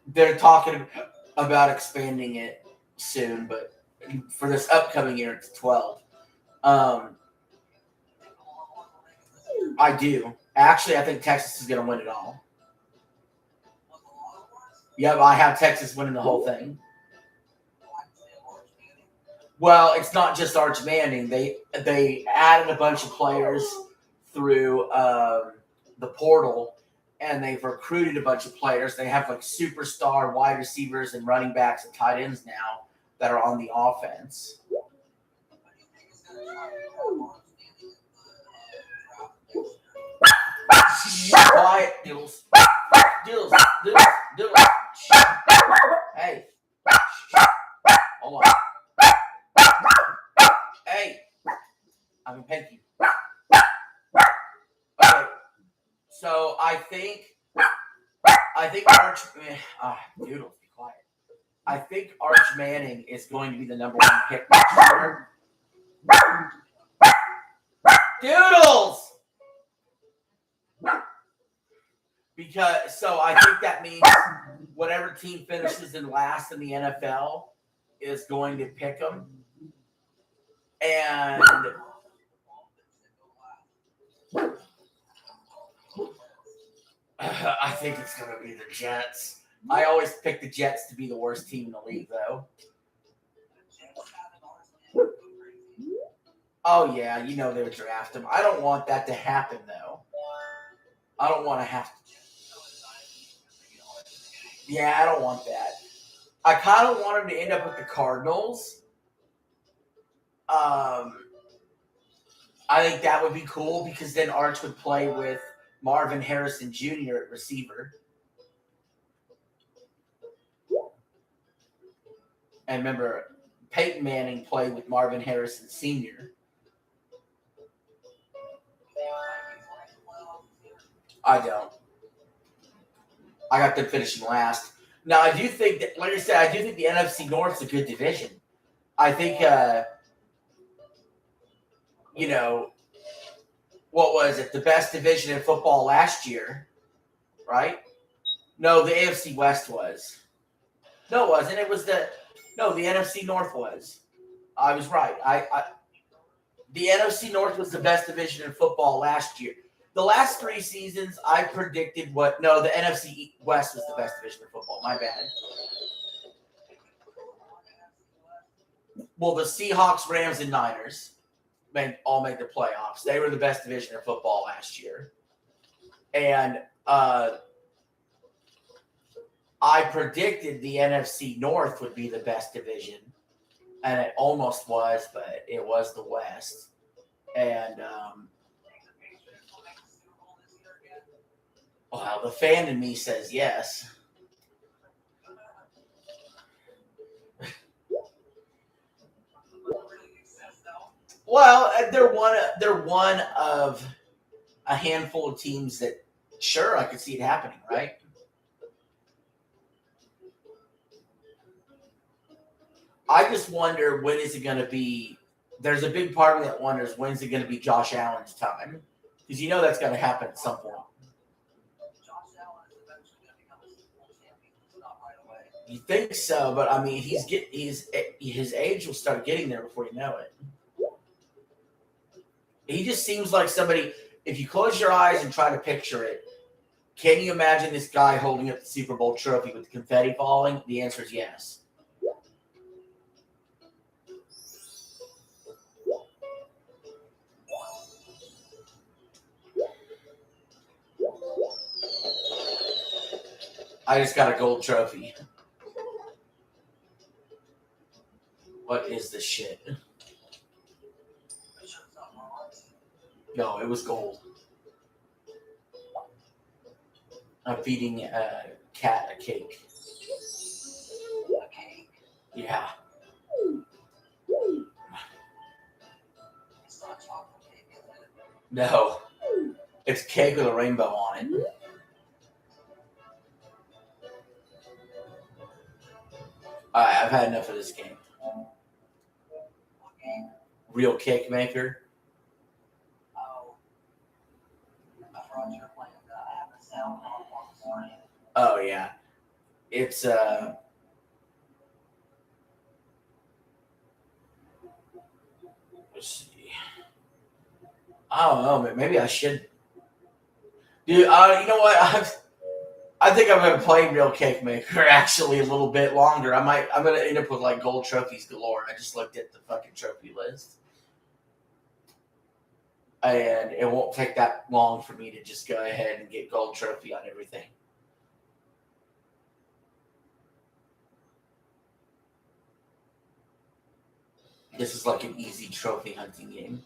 they're talking about expanding it soon, but for this upcoming year, it's 12. I do. Actually, I think Texas is going to win it all. Yep, I have Texas winning the whole thing. Well, it's not just Arch Manning. They added a bunch of players through the portal, and they've recruited a bunch of players. They have like superstar wide receivers and running backs and tight ends now that are on the offense. Quiet, Diddles. Diddles. Hey. Hold on. Hey. I'm gonna pink you. Okay. So I think Arch Doodles, be quiet. I think Arch Manning is going to be the number 1 pick next year. Doodles! So I think that means whatever team finishes in last in the NFL is going to pick them. And I think it's going to be the Jets. I always pick the Jets to be the worst team in the league, though. Oh, yeah, they would draft him. I don't want that to happen, though. I don't want to have to. Yeah, I don't want that. I kind of want him to end up with the Cardinals. I think that would be cool because then Arch would play with Marvin Harrison Jr. at receiver. And remember, Peyton Manning played with Marvin Harrison Sr. I don't. I got them finishing last. Now, I do think that, like I said, I do think the NFC North's a good division. I think, what was it? The best division in football last year, right? No, the AFC West was. No, it wasn't. The NFC North was. I was right. The NFC North was the best division in football last year. The last 3 seasons, I predicted the NFC West was the best division in football. My bad. Well, the Seahawks, Rams, and Niners all made the playoffs. They were the best division in football last year. And I predicted the NFC North would be the best division. And it almost was, but it was the West. And well, the fan in me says yes. Well, they're one of a handful of teams that, sure, I could see it happening, right? I just wonder, when is it going to be? There's a big part of me that wonders, when is it going to be Josh Allen's time? Because that's going to happen at some point. You think so, but I mean, his age will start getting there before you know it. He just seems like somebody. If you close your eyes and try to picture it, can you imagine this guy holding up the Super Bowl trophy with the confetti falling? The answer is yes. I just got a gold trophy. What is this shit? No, it was gold. I'm feeding a cat a cake. A cake? Yeah. It's not chocolate cake, is it? No. It's cake with a rainbow on it. Alright, I've had enough of this game. What game? Real Cake Maker. Oh. I thought you were playing that. I have the sound on the screen. Oh yeah. It's let's see. I don't know, but maybe I should. Dude, you know what? I think I'm gonna play Real Cake Maker actually a little bit longer. I'm gonna end up with like gold trophies galore. I just looked at the fucking trophy list. And it won't take that long for me to just go ahead and get gold trophy on everything. This is like an easy trophy hunting game.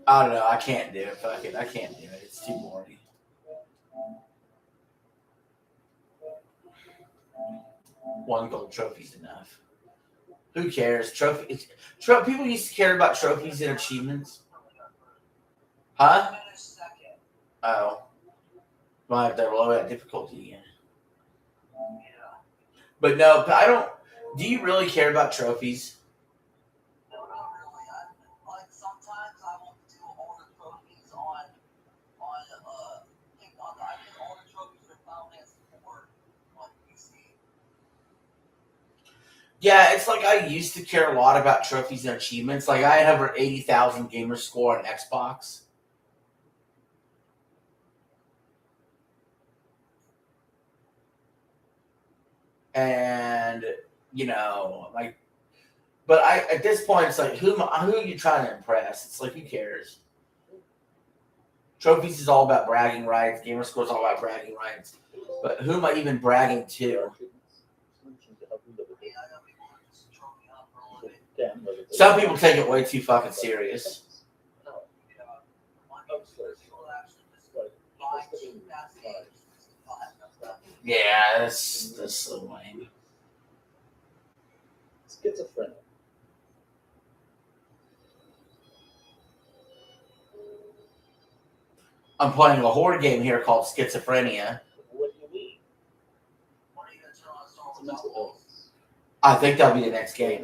I don't know. I can't do it. Fuck it. I can't do it. It's too boring. One gold trophy's enough. Who cares? People used to care about trophies and achievements. Huh? Oh. Might have to lower that difficulty again. But no, I don't. Do you really care about trophies? No, not really. Like sometimes I want to do all the trophies on TikTok. I did all the trophies with Final Fantasy 4 on PC. Yeah, it's like I used to care a lot about trophies and achievements. Like I had over 80,000 gamer score on Xbox. And you know, like, but at this point, it's like who are you trying to impress? It's like who cares? Trophies is all about bragging rights. Gamer score is all about bragging rights. But who am I even bragging to? Some people take it way too fucking serious. Yeah, that's so lame. Schizophrenia. I'm playing a horror game here called Schizophrenia. What do you mean? What are you going to tell us all It's a mental about? illness. I think that'll be the next game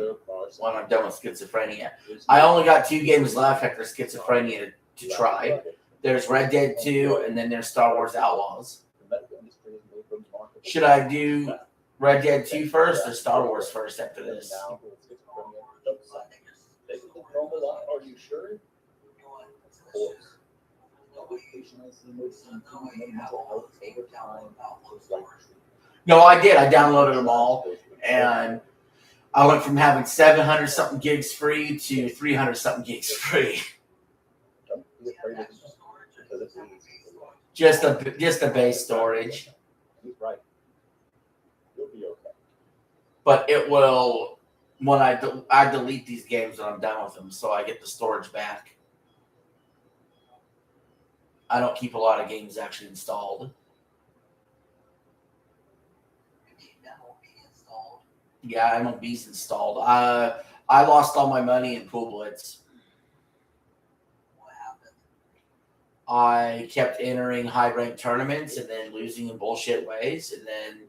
when I'm done with Schizophrenia. I only got 2 games left after Schizophrenia to try. There's Red Dead 2, and then there's Star Wars Outlaws. Should I do Red Dead 2 first or Star Wars first after this? Are you sure? No, I did. I downloaded them all, and I went from having 700 something gigs free to 300 something gigs free. Just a base storage. He's right. You'll be okay. But it will when I delete these games when I'm done with them, so I get the storage back. I don't keep a lot of games actually installed. Yeah, MLB's installed. I lost all my money in Pool Blitz. What happened? I kept entering high-ranked tournaments and then losing in bullshit ways, and then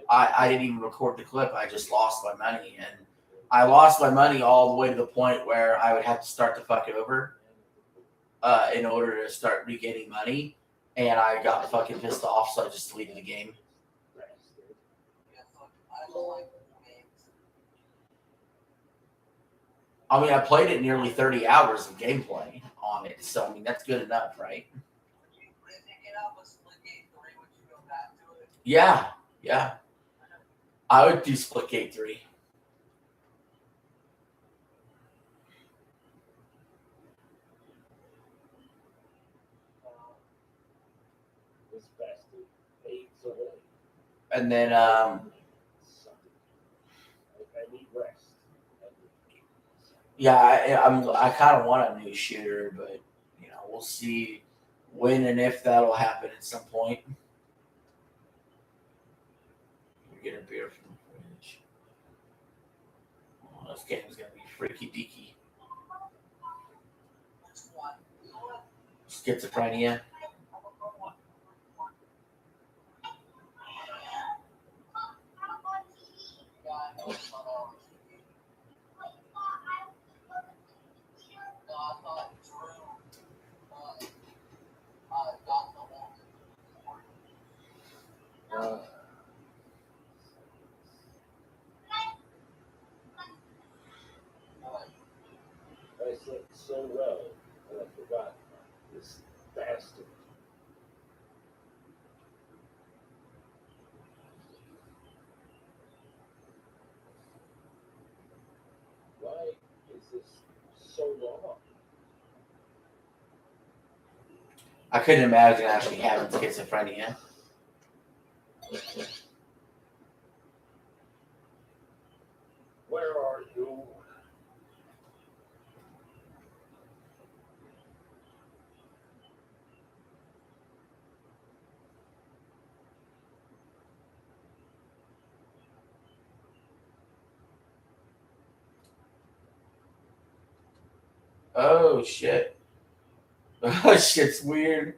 I didn't even record the clip. I just lost my money, and I lost my money all the way to the point where I would have to start the fuck over in order to start regaining money, and I got fucking pissed off, so I just deleted the game. I don't like games. I mean, I played it nearly 30 hours of gameplay on it, so I mean that's good enough, right? Would you pick it up with Splitgate 3? Would you go back to it? Yeah. I would do Splitgate 3. this bastard fades away. And then I need rest. yeah, I kind of want a new shooter, but you know, we'll see when and if that'll happen at some point. We get a beer from the fridge. Oh, this game's gonna be freaky deaky. Schizophrenia. I slept so well that I forgot this bastard. Why is this so long? I couldn't imagine actually having schizophrenia. Where are you? Oh shit. Oh shit's weird.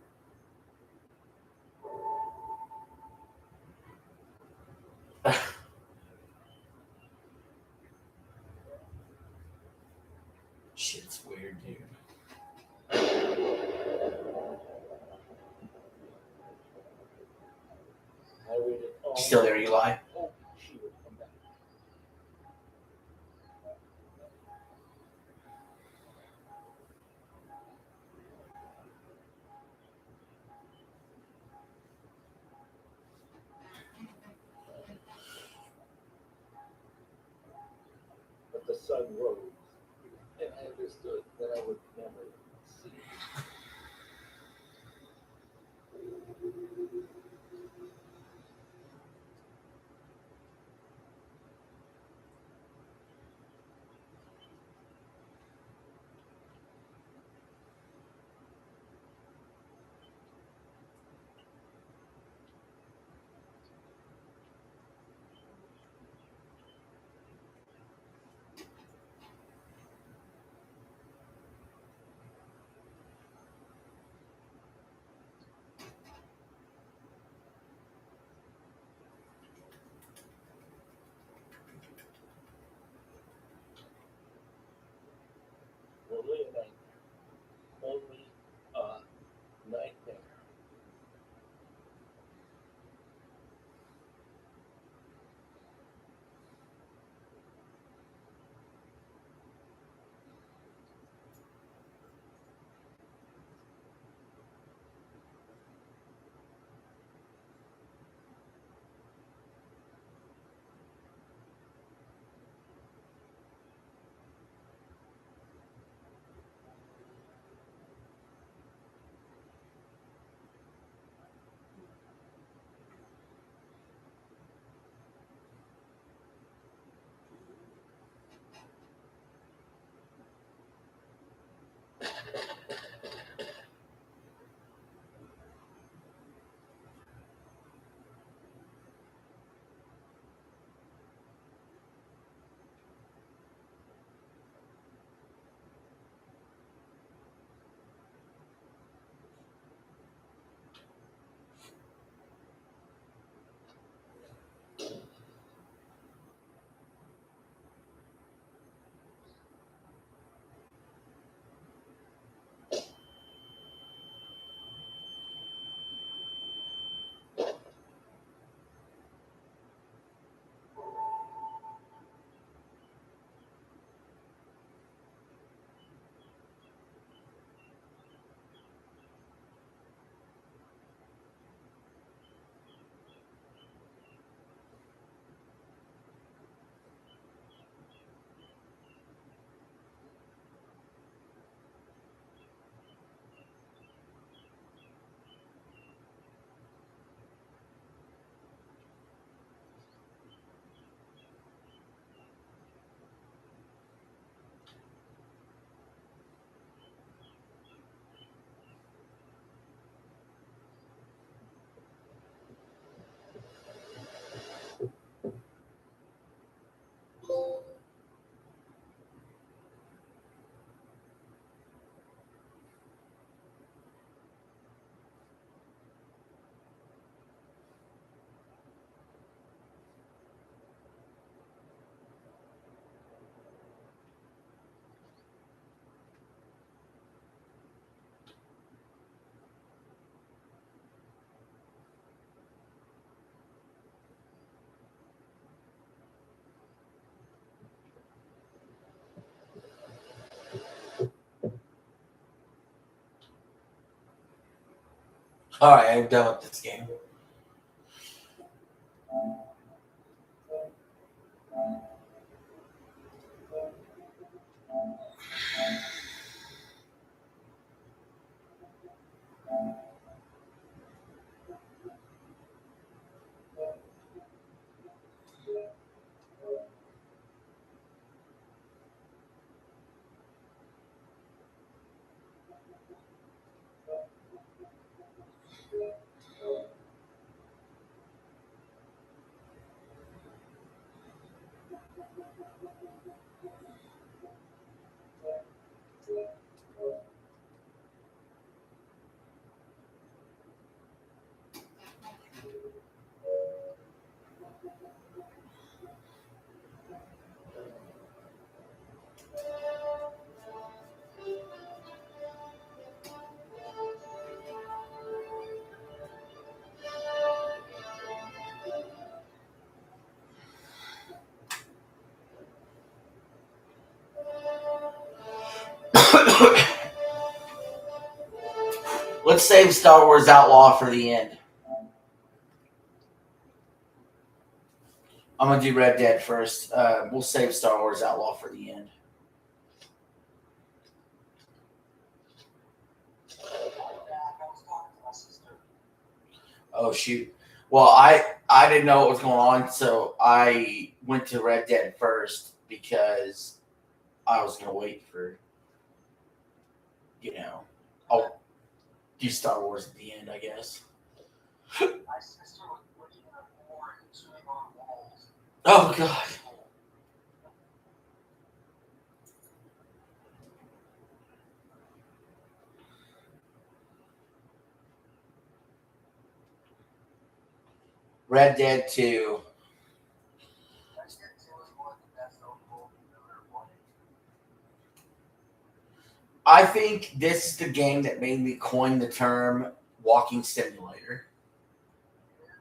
Shit's weird, dude. I waited all Still there, Eli? hope she would come back. But the sun rose, and I understood that I would never see it. All right, I'm done with this game. Let's save Star Wars Outlaw for the end. I'm gonna do Red Dead first. We'll save Star Wars Outlaw for the end. Oh shoot! Well, I didn't know what was going on, so I went to Red Dead first because I was gonna wait for, I'll do Star Wars at the end, I guess. My sister was looking at more and chewing on walls. Oh god. Red Dead 2. Red Dead 2 is one of the best open games I've ever played. I think this is the game that made me coin the term walking simulator.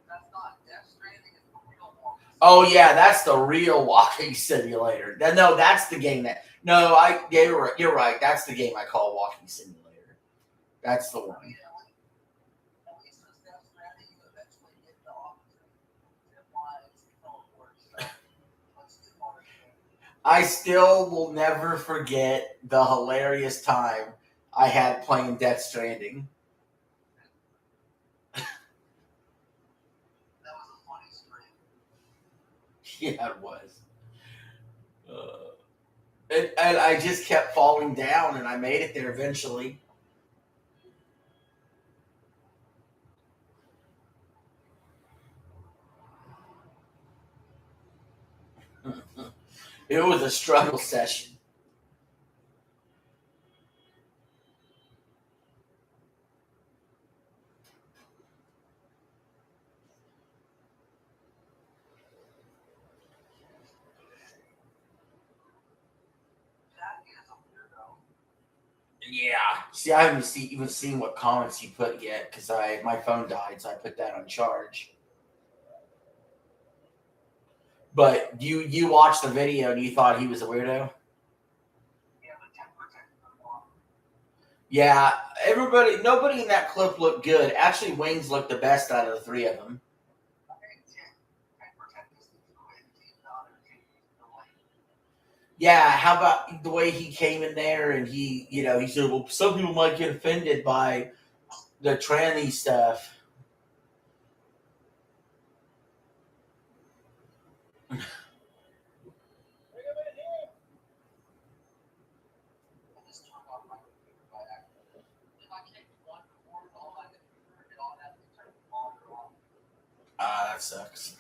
That's not Death Stranding, it's the real one. Oh yeah, that's the real walking simulator. No, that's the game that. No, yeah, you're right. You're right. That's the game I call walking simulator. That's the one. At least with Death Stranding, you eventually get the opportunity to fly and see how it works. So, let's do more. I still will never forget the hilarious time I had playing Death Stranding. That was a funny stream. Yeah, it was. And I just kept falling down, and I made it there eventually. It was a struggle session. That is a weirdo. Yeah. See, I haven't even seen what comments he put yet because my phone died, so I put that on charge. But you watched the video and you thought he was a weirdo? Yeah, but 10% more. Yeah, nobody in that clip looked good. Actually, Wings looked the best out of the three of them. I think 10% is the way the team got it. Yeah, how about the way he came in there and he said, well, some people might get offended by the tranny stuff. That sucks.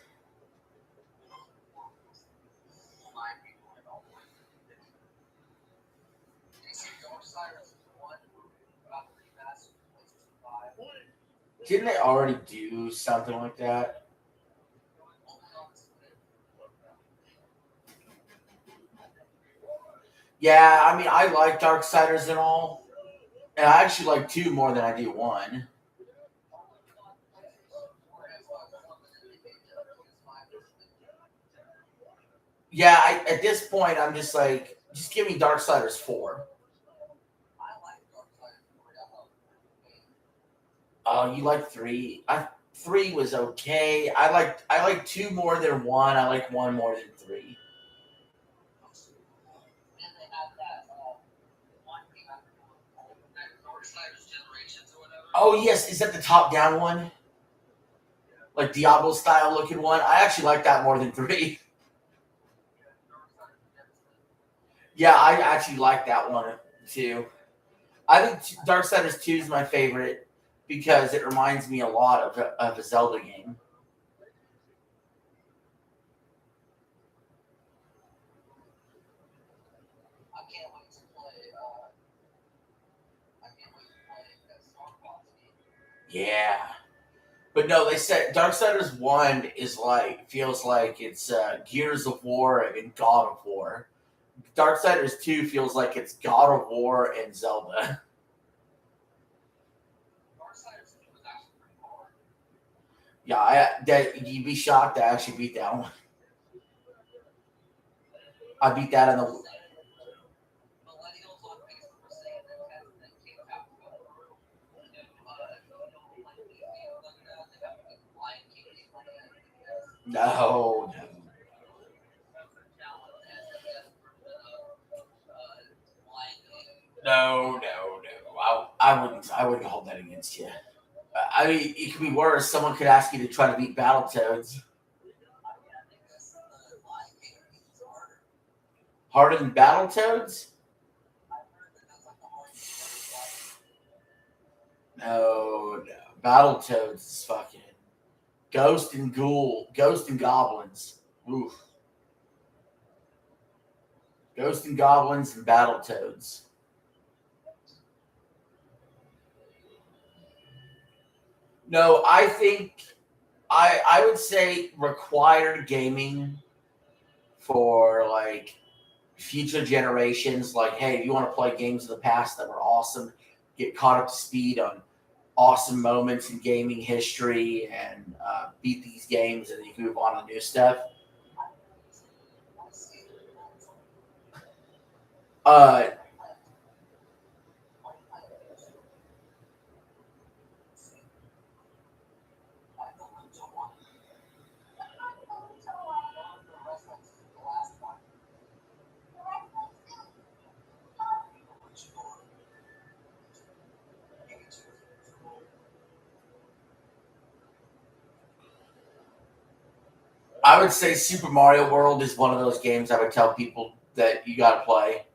Didn't they already do something like that? Yeah, I mean, I like Darksiders and all. And I actually like 2 more than I do 1. Yeah, at this point, I'm just like, just give me Darksiders 4. Oh, you like 3? 3 was okay. I like 2 more than 1. I like 1 more than 3. And they had that one thing I that Darksiders Generations or whatever. Oh yes, is that the top-down one? Like Diablo style looking one? I actually like that more than 3. Yeah, I actually like that one too. I think Darksiders 2 is my favorite because it reminds me a lot of a Zelda game. I can't wait to play. I can't wait to play that Star Fox game. Yeah. But no, they said Darksiders 1 is feels like it's Gears of War and God of War. Darksiders 2 feels like it's God of War and Zelda. Darksiders 2 was actually pretty hard. Yeah, you'd be shocked I actually beat that one. I beat that in the. Millennials on Facebook were saying that came out No. No. I wouldn't hold that against you. I mean, it could be worse. Someone could ask you to try to beat Battletoads. Harder than Battletoads? No. Battletoads is fucking Ghost and Goblins. Oof. Ghost and Goblins and Battletoads. No, I think I would say required gaming for future generations. Like, hey, if you want to play games of the past that were awesome, get caught up to speed on awesome moments in gaming history and beat these games, and then you can move on to new stuff. I would say Super Mario World is one of those games I would tell people that you got to play.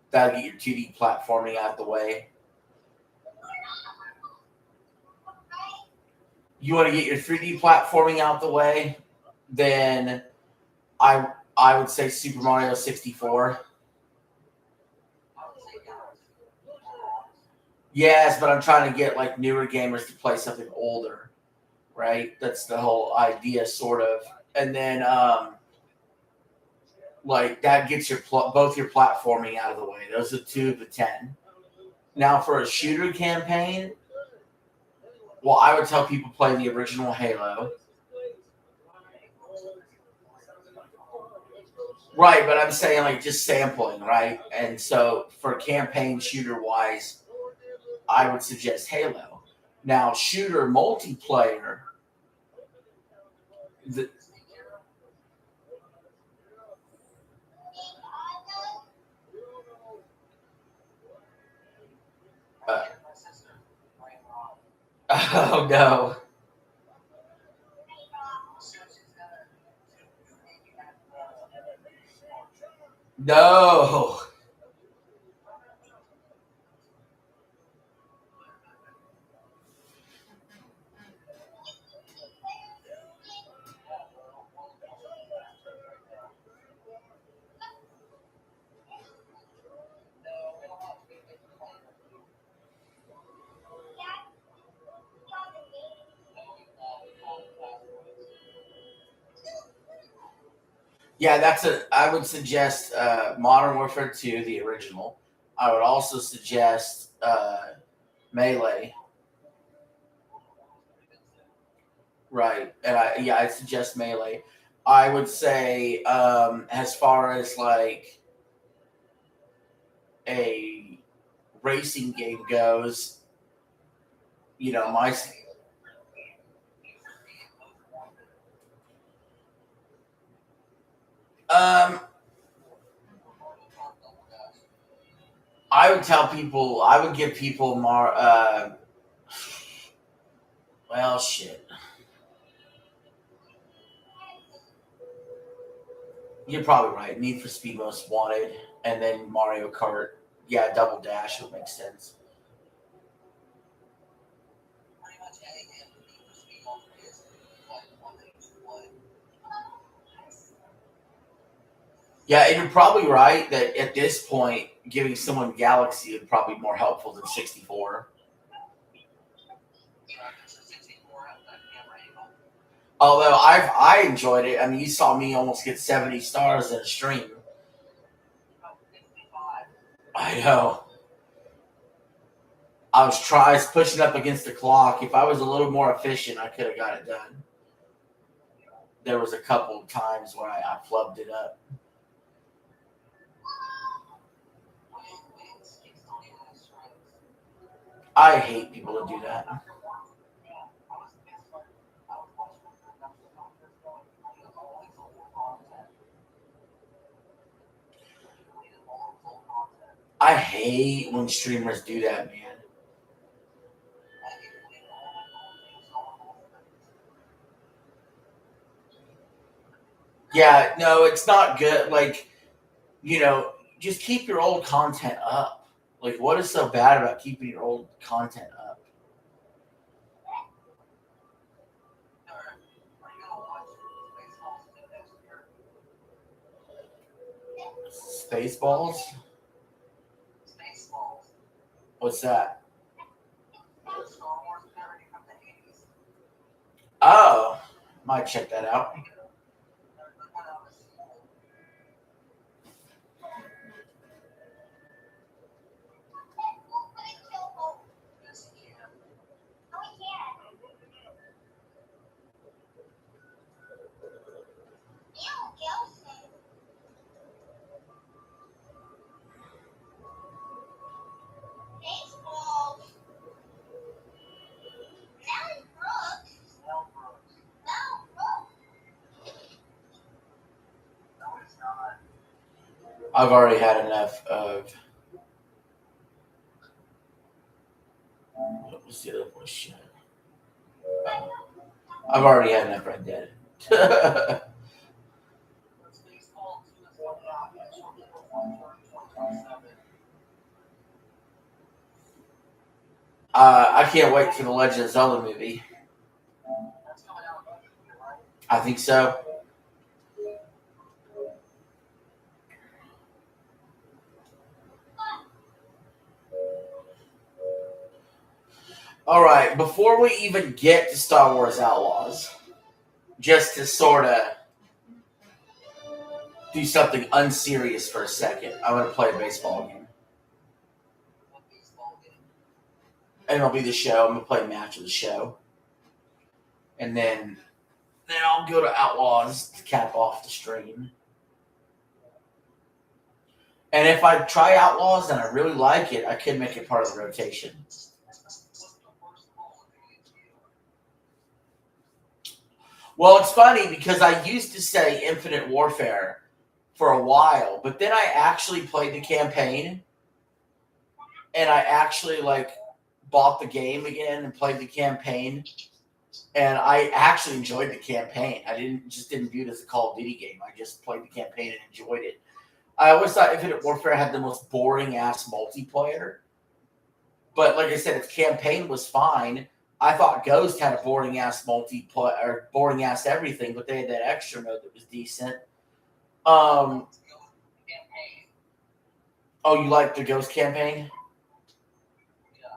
That'll get your 2D platforming out of the way. You want to get your 3D platforming out the way, then I would say Super Mario 64. Yes, but I'm trying to get newer gamers to play something older, right? That's the whole idea, sort of. And then that gets both your platforming out of the way. Those are 2 of the 10. Now for a shooter campaign, well, I would tell people play the original Halo. Right, but I'm saying just sampling, right? And so for campaign shooter wise, I would suggest Halo. Now shooter multiplayer, oh no. No. Yeah, I would suggest Modern Warfare 2, the original. I would also suggest Melee. Right. And I'd suggest Melee. I would say as far as a racing game goes, you know, my I would tell people, I would give people more. Well, shit. You're probably right. Need for Speed Most Wanted, and then Mario Kart. Yeah, Double Dash would make sense. Pretty much anything for Need for Speed Ultimate is like one thing to play. Yeah, and you're probably right that at this point, giving someone Galaxy would probably be more helpful than 64. Although I enjoyed it. I mean, you saw me almost get 70 stars in a stream. I know. I was pushing up against the clock. If I was a little more efficient, I could have got it done. There was a couple of times where I flubbed it up. I hate people that do that. I hate when streamers do that, man. Yeah, no, it's not good. Like, you know, just keep your old content up. Like, what is so bad about keeping your old content up? Spaceballs? What's that? Oh, might check that out. I've already had enough of. What was the other one? Shit. I've already had enough Red Dead. I can't wait for the Legend of Zelda movie. I think so. All right, before we even get to Star Wars Outlaws, just to sort of do something unserious for a second, I'm going to play a baseball game. And it'll be the show. I'm going to play a match of the show. And then I'll go to Outlaws to cap off the stream. And if I try Outlaws and I really like it, I could make it part of the rotation. Well, it's funny because I used to say Infinite Warfare for a while, but then I actually played the campaign, and I actually bought the game again and played the campaign, and I actually enjoyed the campaign. I didn't view it as a Call of Duty game. I just played the campaign and enjoyed it. I always thought Infinite Warfare had the most boring ass multiplayer, but like I said, its campaign was fine. I thought Ghost had a boring ass multiplayer, or boring ass everything, but they had that extra mode that was decent. Oh, you like the Ghost campaign? Yeah.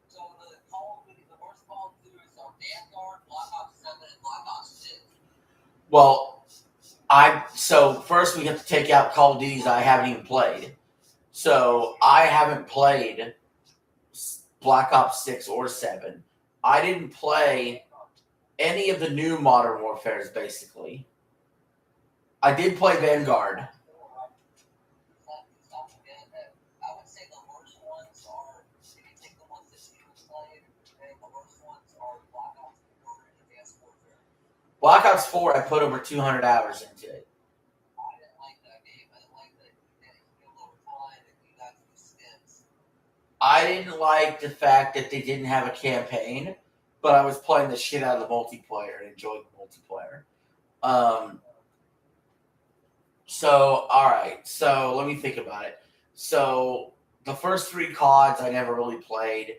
So the Call of Duty, the worst Call of Duty are Vanguard, Black Ops 7, and Black Ops 6. Well, so first we have to take out Call of Duties I haven't even played. So I haven't played Black Ops 6 or 7. I didn't play any of the new Modern Warfares, basically. I did play Vanguard. I would say the worst ones are, if you take the ones that you played, the worst Black Ops 4, I put over 200 hours into it. I didn't like that game. I didn't like that you killed over time and you got these stints. I didn't like the fact that they didn't have a campaign, but I was playing the shit out of the multiplayer and enjoyed the multiplayer. So, all right. So, let me think about it. So, the first 3 CODs I never really played.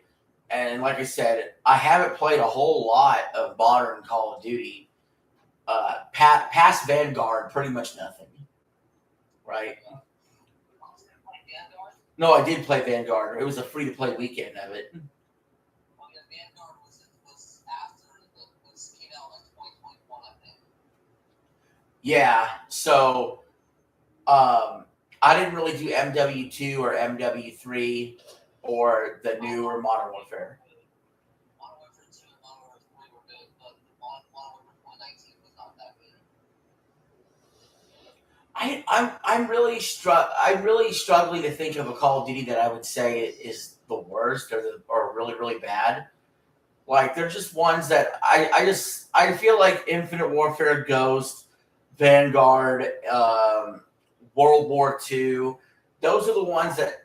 And like I said, I haven't played a whole lot of modern Call of Duty. Past Vanguard, pretty much nothing. Right? No, I did play Vanguard. It was a free-to-play weekend of it. Vanguard was after was came out in 2021, I think. Yeah, so I didn't really do MW2 or MW3 or the newer Modern Warfare. Modern Warfare 2 and Modern Warfare 3 were good, but Modern Warfare 2019 was not that good. I'm really struggling to think of a Call of Duty that I would say is the worst or really, really bad. Like, they're just ones that I feel like Infinite Warfare, Ghost, Vanguard, World War II. Those are the ones that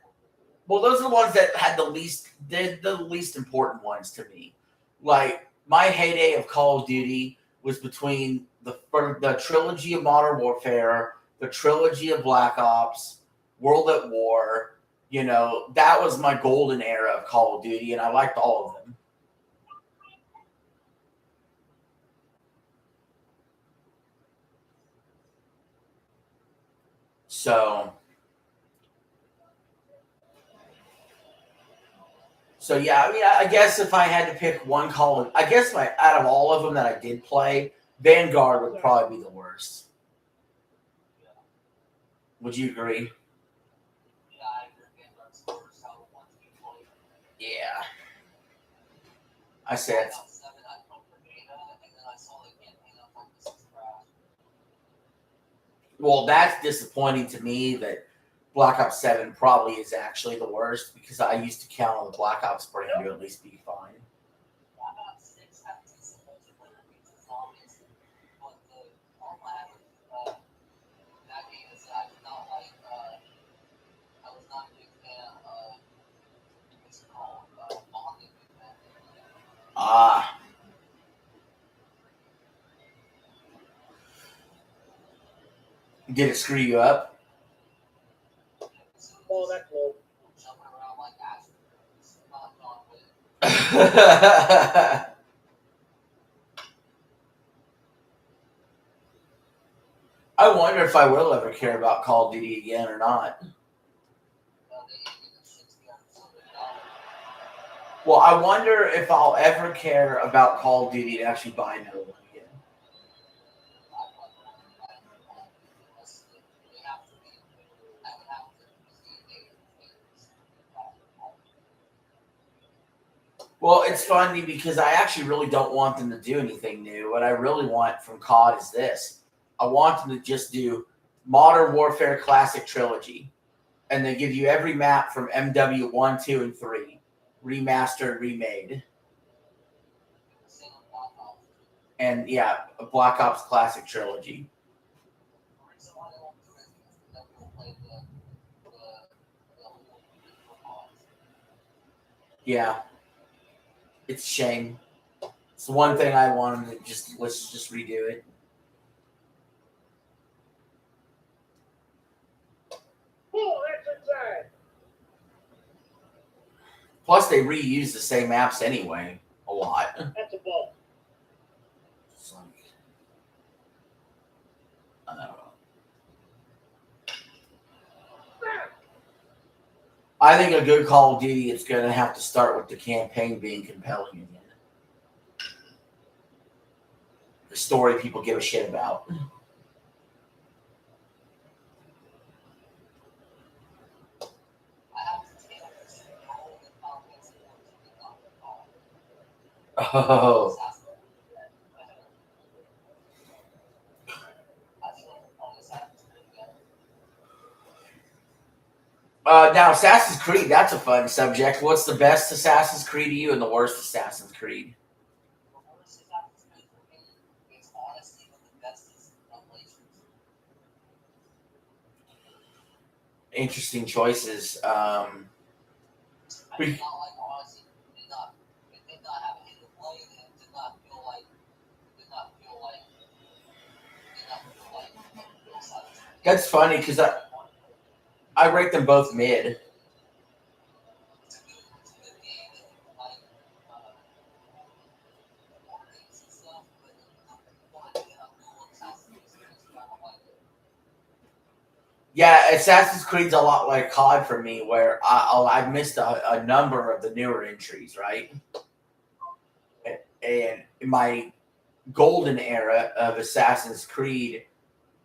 had the least important ones to me. Like, my heyday of Call of Duty was between the trilogy of Modern Warfare, the trilogy of Black Ops, World at War. You know, that was my golden era of Call of Duty, and I liked all of them. So yeah, I mean, I guess if I had to pick one Call, I guess out of all of them that I did play, Vanguard would probably be the worst. Would you agree? Yeah, I agree. Vanguard's the worst out of the ones we played. Yeah. I said. Black Ops 7, I put the beta, and then I saw the campaign. I thought this is trash. Well, that's disappointing to me that Black Ops 7 probably is actually the worst, because I used to count on the Black Ops brand to at least be fine. Black Ops 6 had decent multiplayer features, obviously, but the problem I had with that game is that I did not like, I was not a big fan of, what's it called, bonding with them. Ah. Did it screw you up? Oh, that cool. Jumping around like astronauts, not with it. I wonder if I will ever care about Call of Duty again or not. Well, I wonder if I'll ever care about Call of Duty to actually buy another one again. Well, it's funny because I actually really don't want them to do anything new. What I really want from COD is this. I want them to just do Modern Warfare Classic Trilogy. And they give you every map from MW 1, 2, and 3. Remastered, remade. And yeah, a Black Ops Classic Trilogy. Yeah. It's a shame. It's the one thing I wanted to let's just redo it. Oh, that's inside. Plus, they reuse the same maps anyway, a lot. That's a ball. It's like, I don't know. I think a good Call of Duty is going to have to start with the campaign being compelling again. The story people give a shit about. Oh. Now, Assassin's Creed, that's a fun subject. What's the best Assassin's Creed to you and the worst Assassin's Creed? The worst Assassin's Creed for me is honestly interesting choices. I did not like Odyssey. It did not have any play, and it did not feel like That's funny because I rate them both mid. it's a good game and like warnings and stuff, but Yeah, Assassin's Creed's a lot like COD for me, where I missed a number of the newer entries, right? And my golden era of Assassin's Creed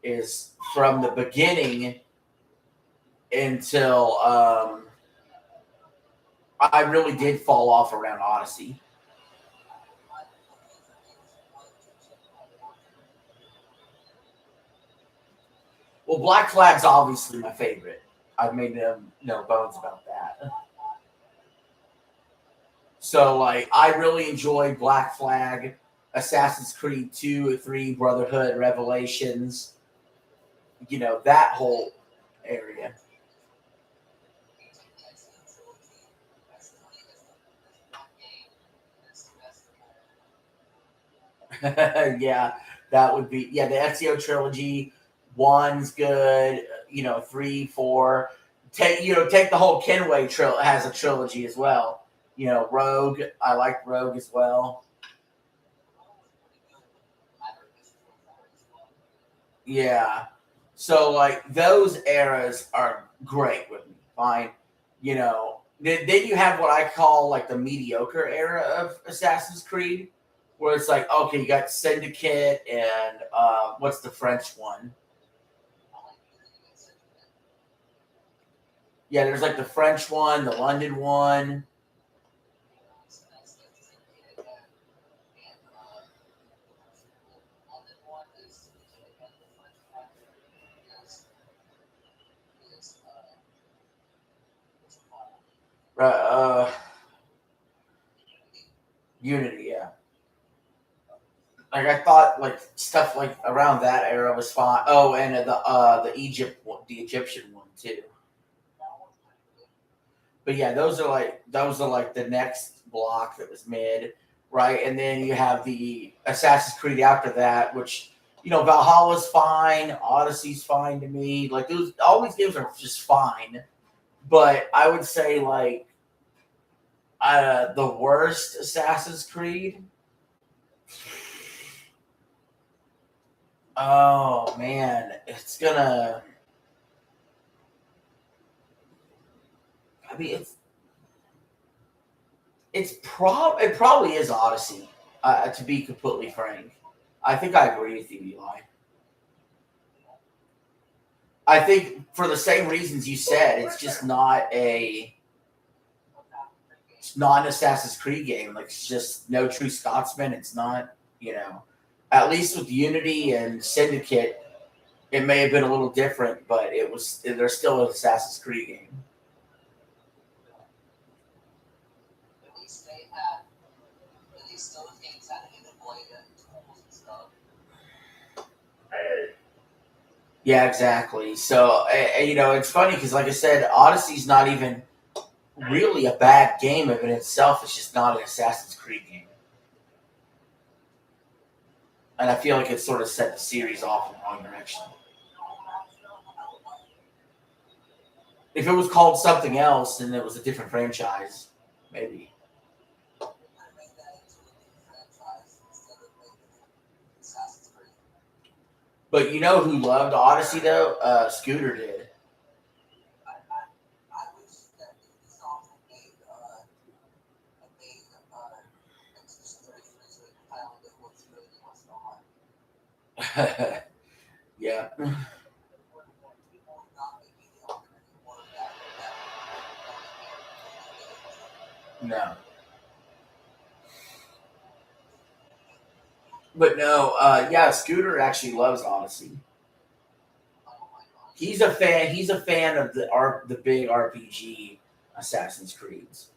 is from the beginning until I really did fall off around Odyssey. Well, Black Flag's obviously my favorite. I've made no bones about that. So, like, I really enjoyed Black Flag, Assassin's Creed 2, 3, Brotherhood, Revelations, that whole area. Yeah, that would be, the Ezio trilogy. 1's good, 3, 4. Take the whole Kenway has a trilogy as well. Rogue. I like Rogue as well. Yeah. So like those eras are great with me. Fine. Then you have what I call like the mediocre era of Assassin's Creed, where it's like, okay, you got Syndicate and what's the French one? Yeah, there's like the French one, the London one. Unity, yeah. Like I thought, like stuff like around that era was fine. Oh, and the Egyptian one too. But yeah, those are like the next block that was mid, right? And then you have the Assassin's Creed after that, which Valhalla's fine, Odyssey's fine to me. Like all these games are just fine, but I would say like the worst Assassin's Creed. Oh man, it's gonna. I mean, it probably is Odyssey. To be completely frank, I think I agree with you, Eli. I think for the same reasons you said, it's just not an Assassin's Creed game. Like it's just no True Scotsman. It's not, at least with Unity and Syndicate, it may have been a little different, but there's still an Assassin's Creed game. At least those games had hidden blade and tools and stuff. Yeah, exactly. So, it's funny because, like I said, Odyssey's not even really a bad game of it itself. It's just not an Assassin's Creed game. And I feel like it sort of set the series off in the wrong direction. If it was called something else and it was a different franchise, maybe. But you know who loved Odyssey though? Scooter did. I wish that the song made Expedition 33 so they found it was really what's on. Yeah. No. But no, Scooter actually loves Odyssey. He's a fan of the big RPG Assassin's Creeds.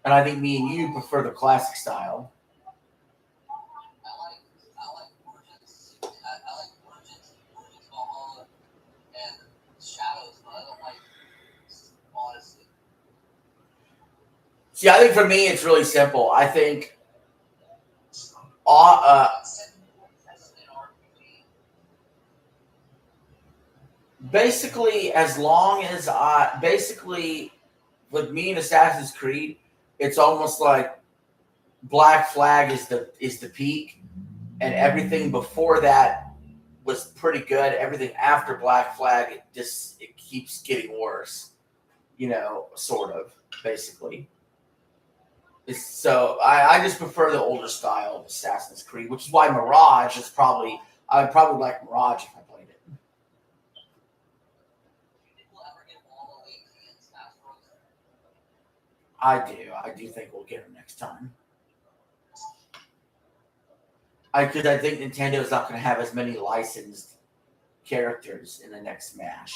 And I think me and you prefer the classic style. I like Origins. I like Origins, Valhalla, and Shadows, but I don't like See, I think for me, it's really simple. I think basically, as long as basically, with me and Assassin's Creed, it's almost like Black Flag is the peak, and everything before that was pretty good. Everything after Black Flag, it keeps getting worse. Sort of, basically. So I just prefer the older style of Assassin's Creed, which is why Mirage is probably I would probably like Mirage if I played it. I do think we'll get them next time. Because I think Nintendo's not going to have as many licensed characters in the next Smash.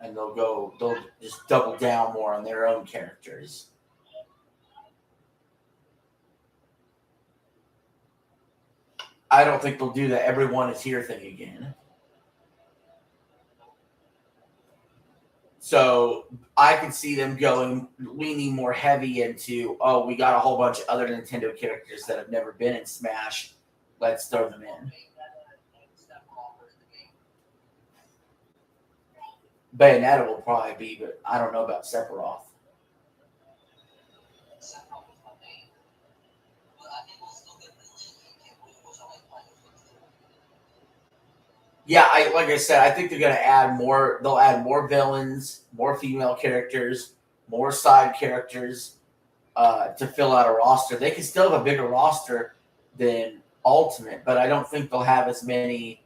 And they'll just double down more on their own characters. I don't think they'll do the everyone is here thing again. So I could see them leaning more heavy into, we got a whole bunch of other Nintendo characters that have never been in Smash. Let's throw them in. Bayonetta will probably be, but I don't know about Sephiroth. Yeah, like I said, I think they're going to add more. They'll add more villains, more female characters, more side characters to fill out a roster. They can still have a bigger roster than Ultimate, but I don't think they'll have as many.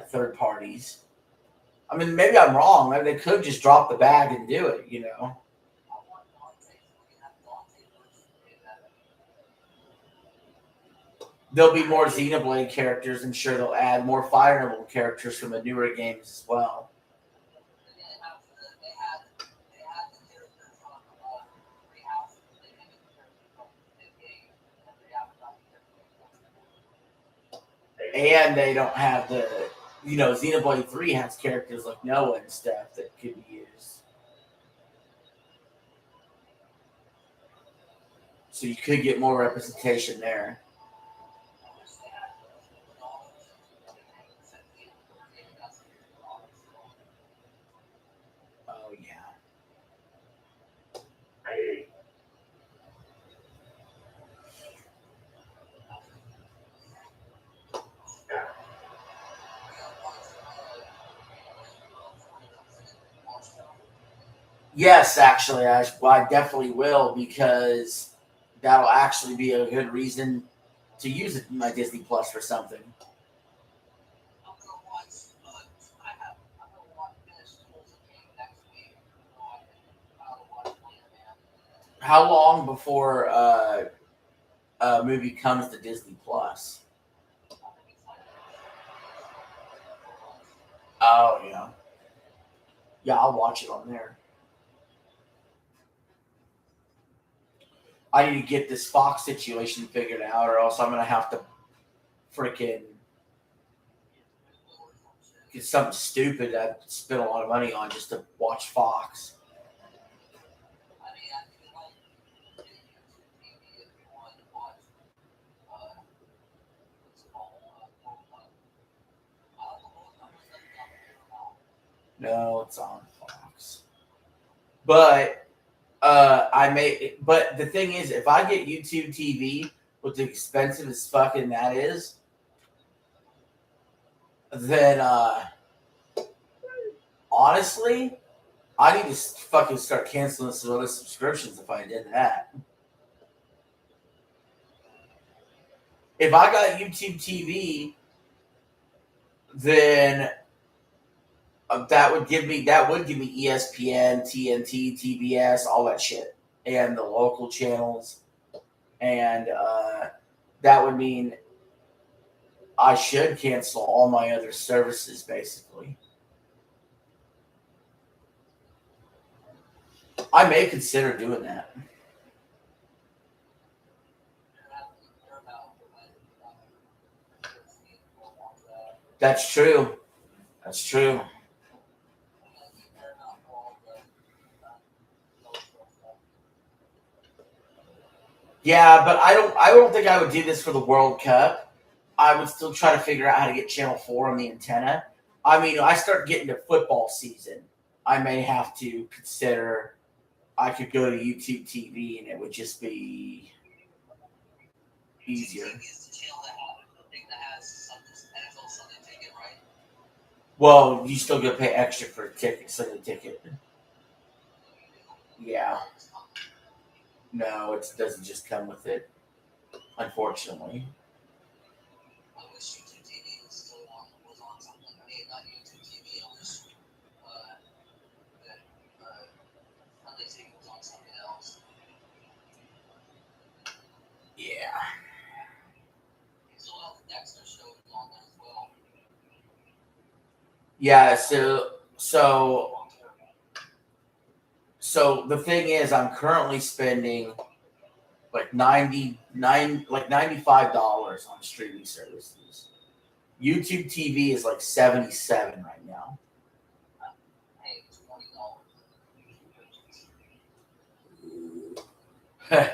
Third parties. I mean, maybe I'm wrong. Maybe they could just drop the bag and do it. There'll be more Xenoblade characters. I'm sure they'll add more Fire Emblem characters from the newer games as well. And they don't have Xenoblade 3 has characters like Noah and stuff that could be used. So you could get more representation there. Oh, yeah. Yes, actually, I definitely will, because that'll actually be a good reason to use my Disney Plus for something. How long before a movie comes to Disney Plus? Oh, yeah. Yeah, I'll watch it on there. I need to get this Fox situation figured out, or else I'm going to have to freaking get something stupid I spent a lot of money on just to watch Fox. No, it's on Fox. But but the thing is, if I get YouTube TV, with the expensive as fucking that is, then honestly, I need to fucking start canceling some other subscriptions if I did that. If I got YouTube TV, then that would give me ESPN, TNT, TBS, all that shit, and the local channels, and that would mean I should cancel all my other services, basically. I may consider doing that. That's true. That's true. Yeah, but I don't think I would do this for the World Cup. I would still try to figure out how to get Channel 4 on the antenna. I mean, I start getting to football season. I may have to consider I could go to YouTube TV and it would just be easier. Well, you still gotta pay extra for a ticket, Sunday ticket. Yeah. No, it doesn't just come with it, unfortunately. I wish YouTube TV was on something. I mean, not YouTube TV. I wish that Sunday Ticket was on something else. Yeah. You still have the Dexter show on there as well. Yeah, so the thing is, I'm currently spending like $95 on streaming services. YouTube TV is like $77 right now. Hey, $20.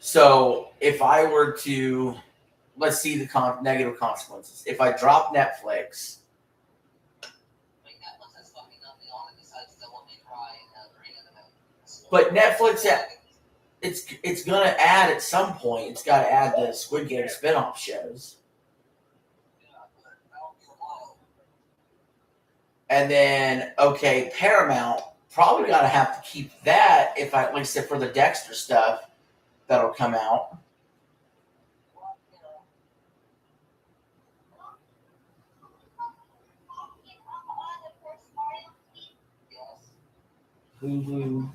So if I were to, let's see the negative consequences. If I drop Netflix, but Netflix, it's gonna add at some point. It's got to add the Squid Game spinoff shows, and then okay, Paramount probably gotta have to keep that if I, like I said, for the Dexter stuff that'll come out. Hulu.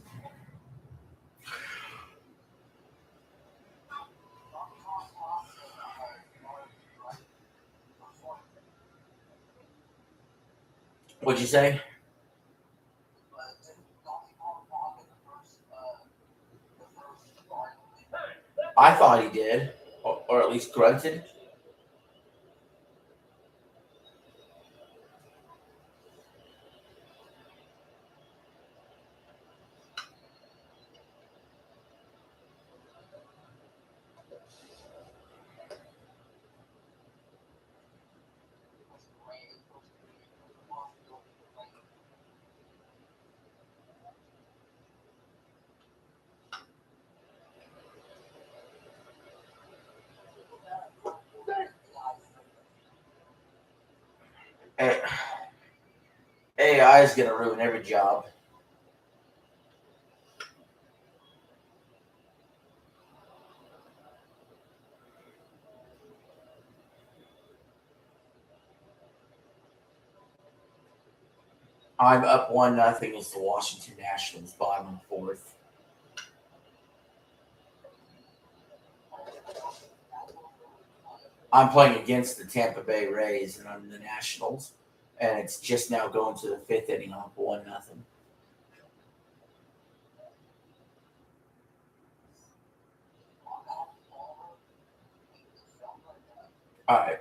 What'd you say? I thought he did, or at least grunted. AI is gonna ruin every job. I'm up 1-0 against the Washington Nationals, bottom of the fourth. I'm playing against the Tampa Bay Rays, and I'm the Nationals, and it's just now going to the fifth inning. I'm up 1-0. All right.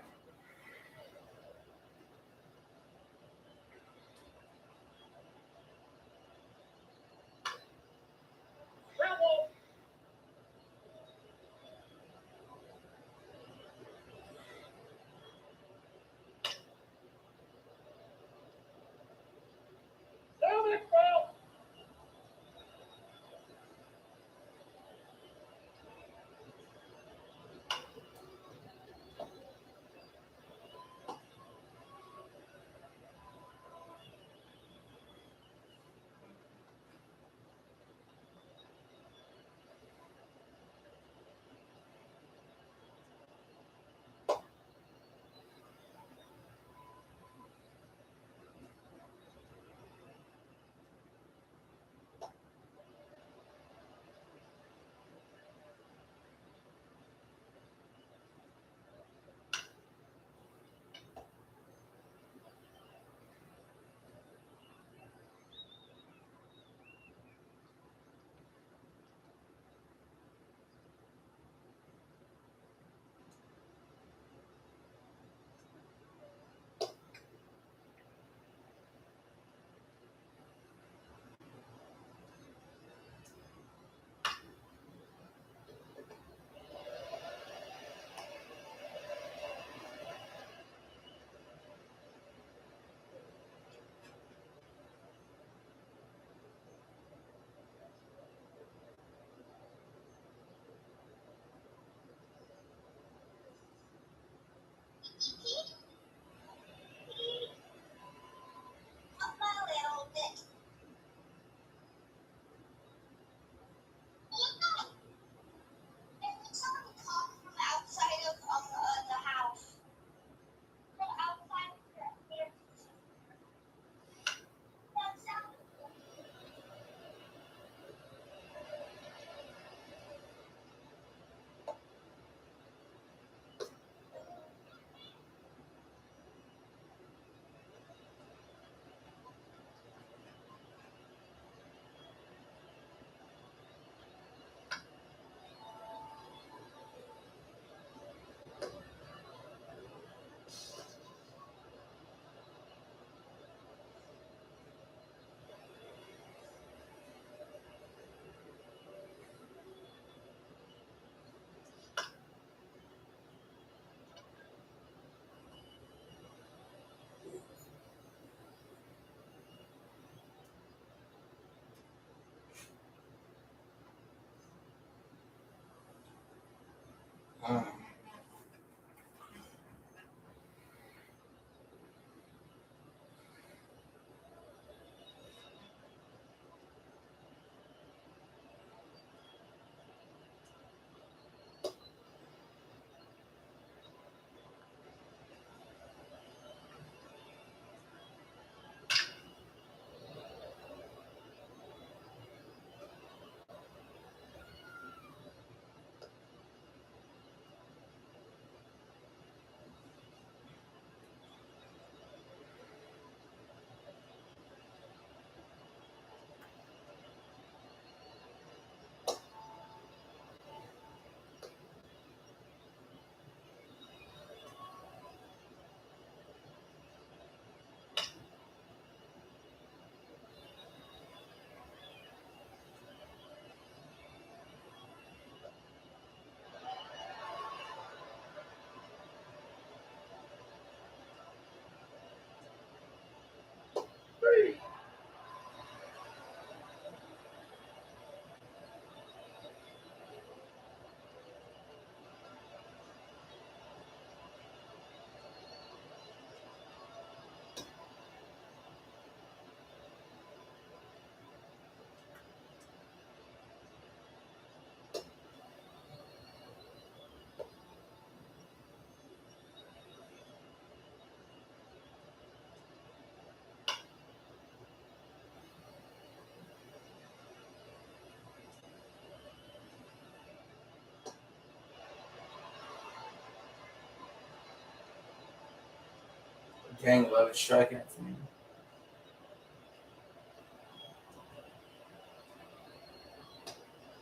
Dang, love it striking it for me.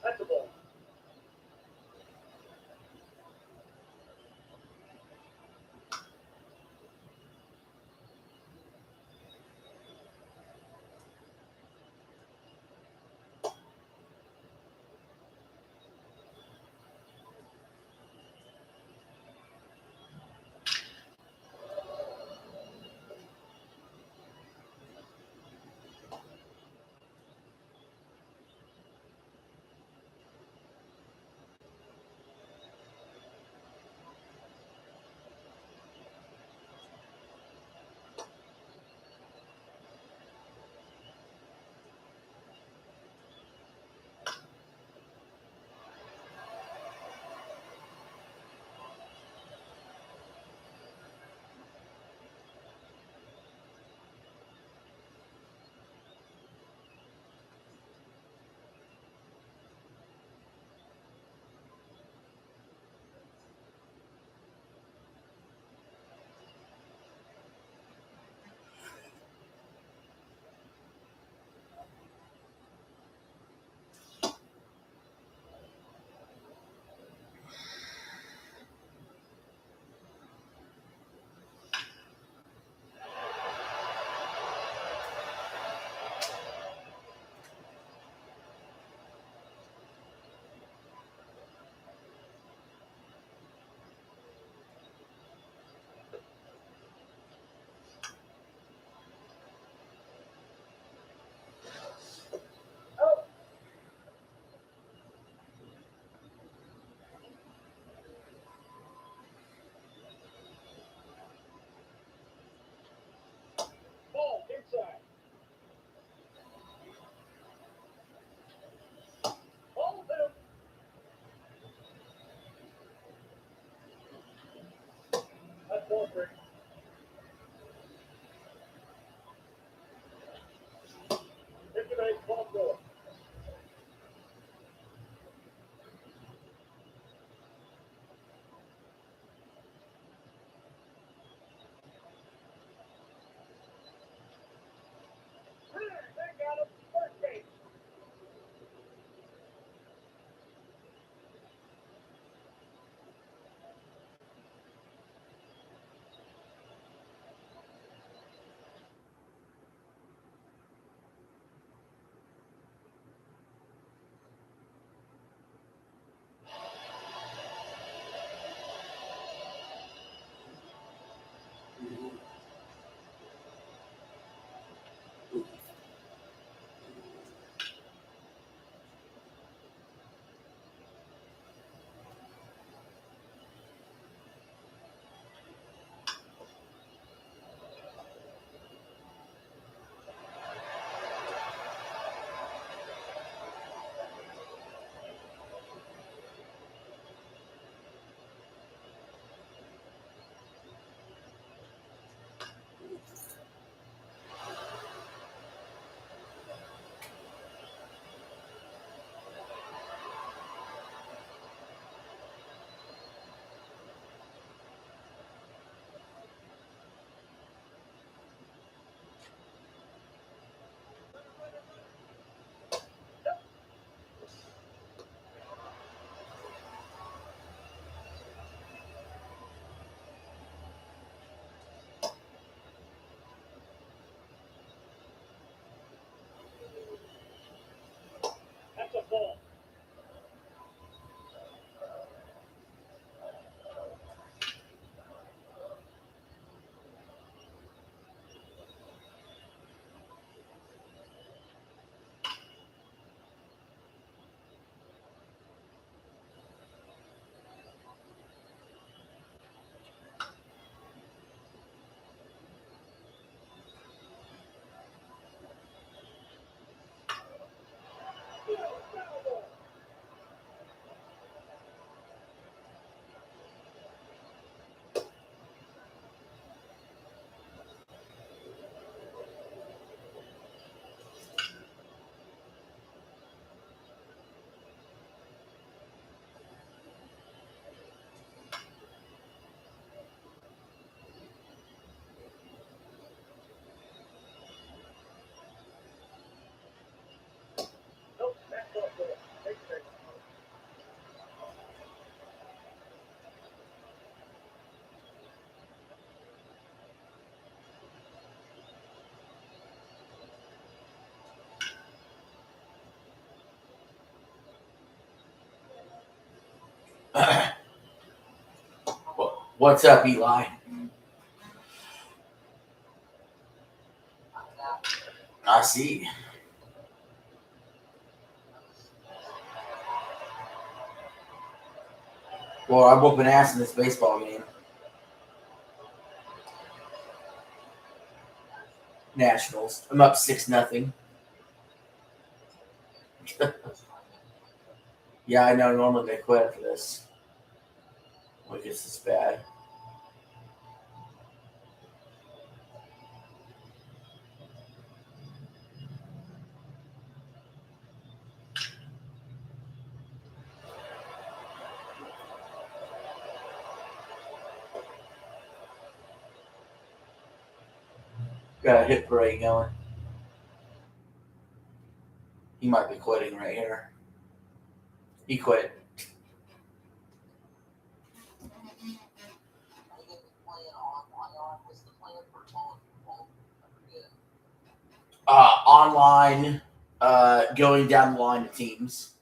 At the ball. What's up, Eli? I see. Well, I'm whooping ass in this baseball game. Nationals. I'm up 6-0. Yeah, I know. Normally they quit after this. Like it's this bad. Got a hit parade going. He might be quitting right here. He quit. Online, going down the line of teams.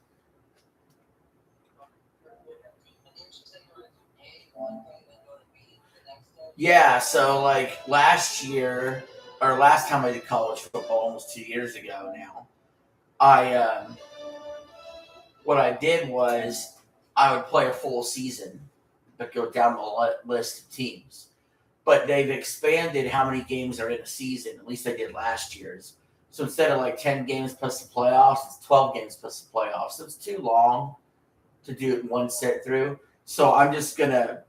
Yeah, so like last year, or last time I did college football, almost 2 years ago now, what I did was I would play a full season, but go down the list of teams. But they've expanded how many games are in a season. At least they did last year's. So instead of like 10 games plus the playoffs, it's 12 games plus the playoffs. So it's too long to do it one set through. So I'm just going to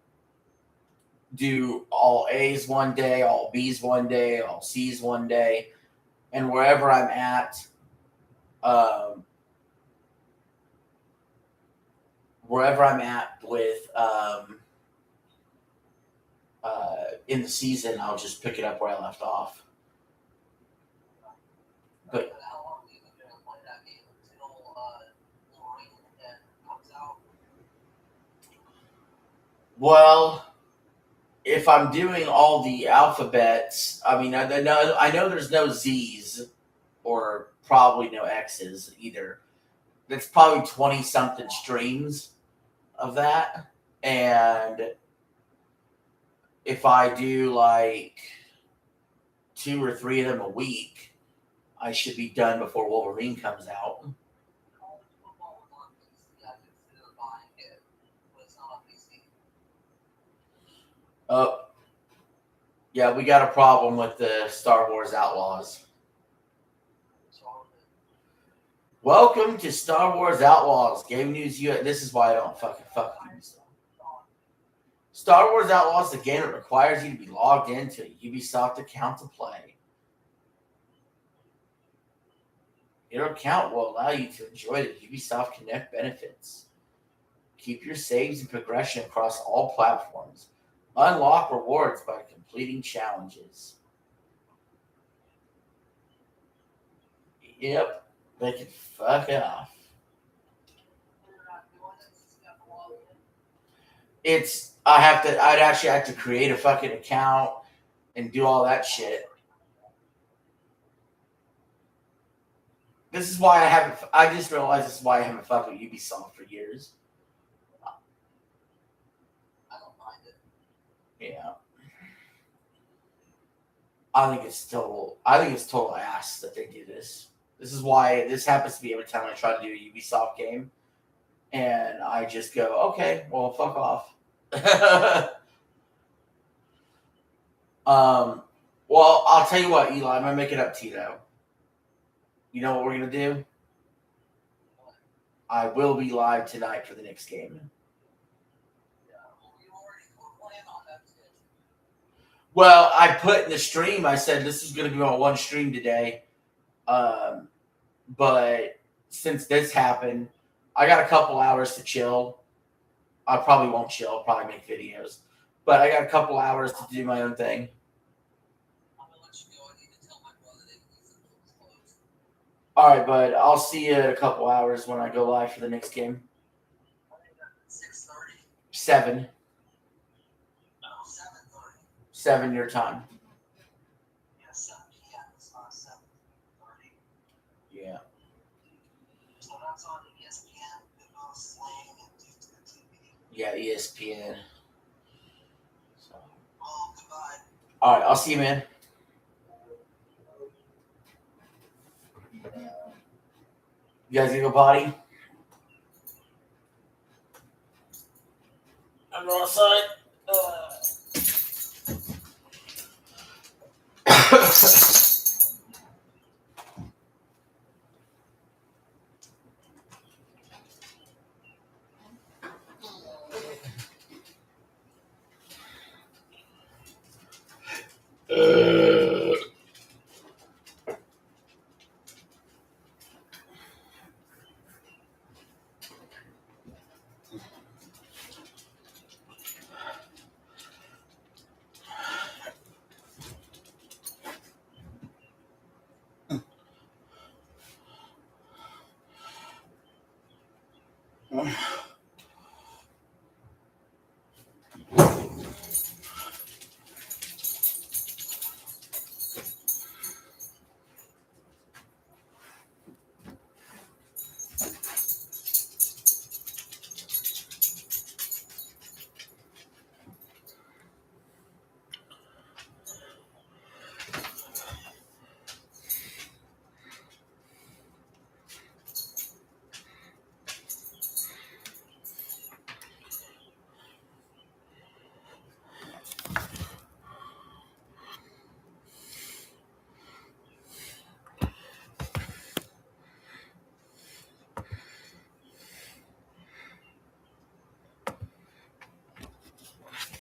do all A's one day, all B's one day, all C's one day. And wherever I'm at, with in the season, I'll just pick it up where I left off. But well, if I'm doing all the alphabets, I mean, I know there's no Z's or probably no X's either. That's probably 20 something streams of that, and if I do like 2 or 3 of them a week, I should be done before Wolverine comes out. Oh, yeah, we got a problem with the Star Wars Outlaws. Welcome to Star Wars Outlaws. Game News US. This is why I don't fuck you. Star Wars Outlaws is a game that requires you to be logged into a Ubisoft account to play. Your account will allow you to enjoy the Ubisoft Connect benefits. Keep your saves and progression across all platforms. Unlock rewards by completing challenges. Yep, they can fuck off. I'd actually have to create a fucking account and do all that shit. This is why I just realized this is why I haven't fucked with Ubisoft for years. I don't mind it. Yeah. I think it's total ass that they do this. This is why this happens to be every time I try to do a Ubisoft game. And I just go, okay, well, fuck off. Well, I'll tell you what, Eli, I'm going to make it up to you, though. You know what we're going to do? I will be live tonight for the next game. Well, I put in the stream, I said this is going to be on one stream today. But since this happened, I got a couple hours to chill. I probably won't chill. I'll probably make videos. But I got a couple hours to do my own thing. All right, bud. I'll see you in a couple hours when I go live for the next game. 6:30. 7. No, 7:30. 7 your time. Yeah, 7 p.m. It's not 7:30. Yeah. So that's on ESPN, Sling, and TV. Yeah, ESPN. All right, I'll see you, man. You guys gonna go potty?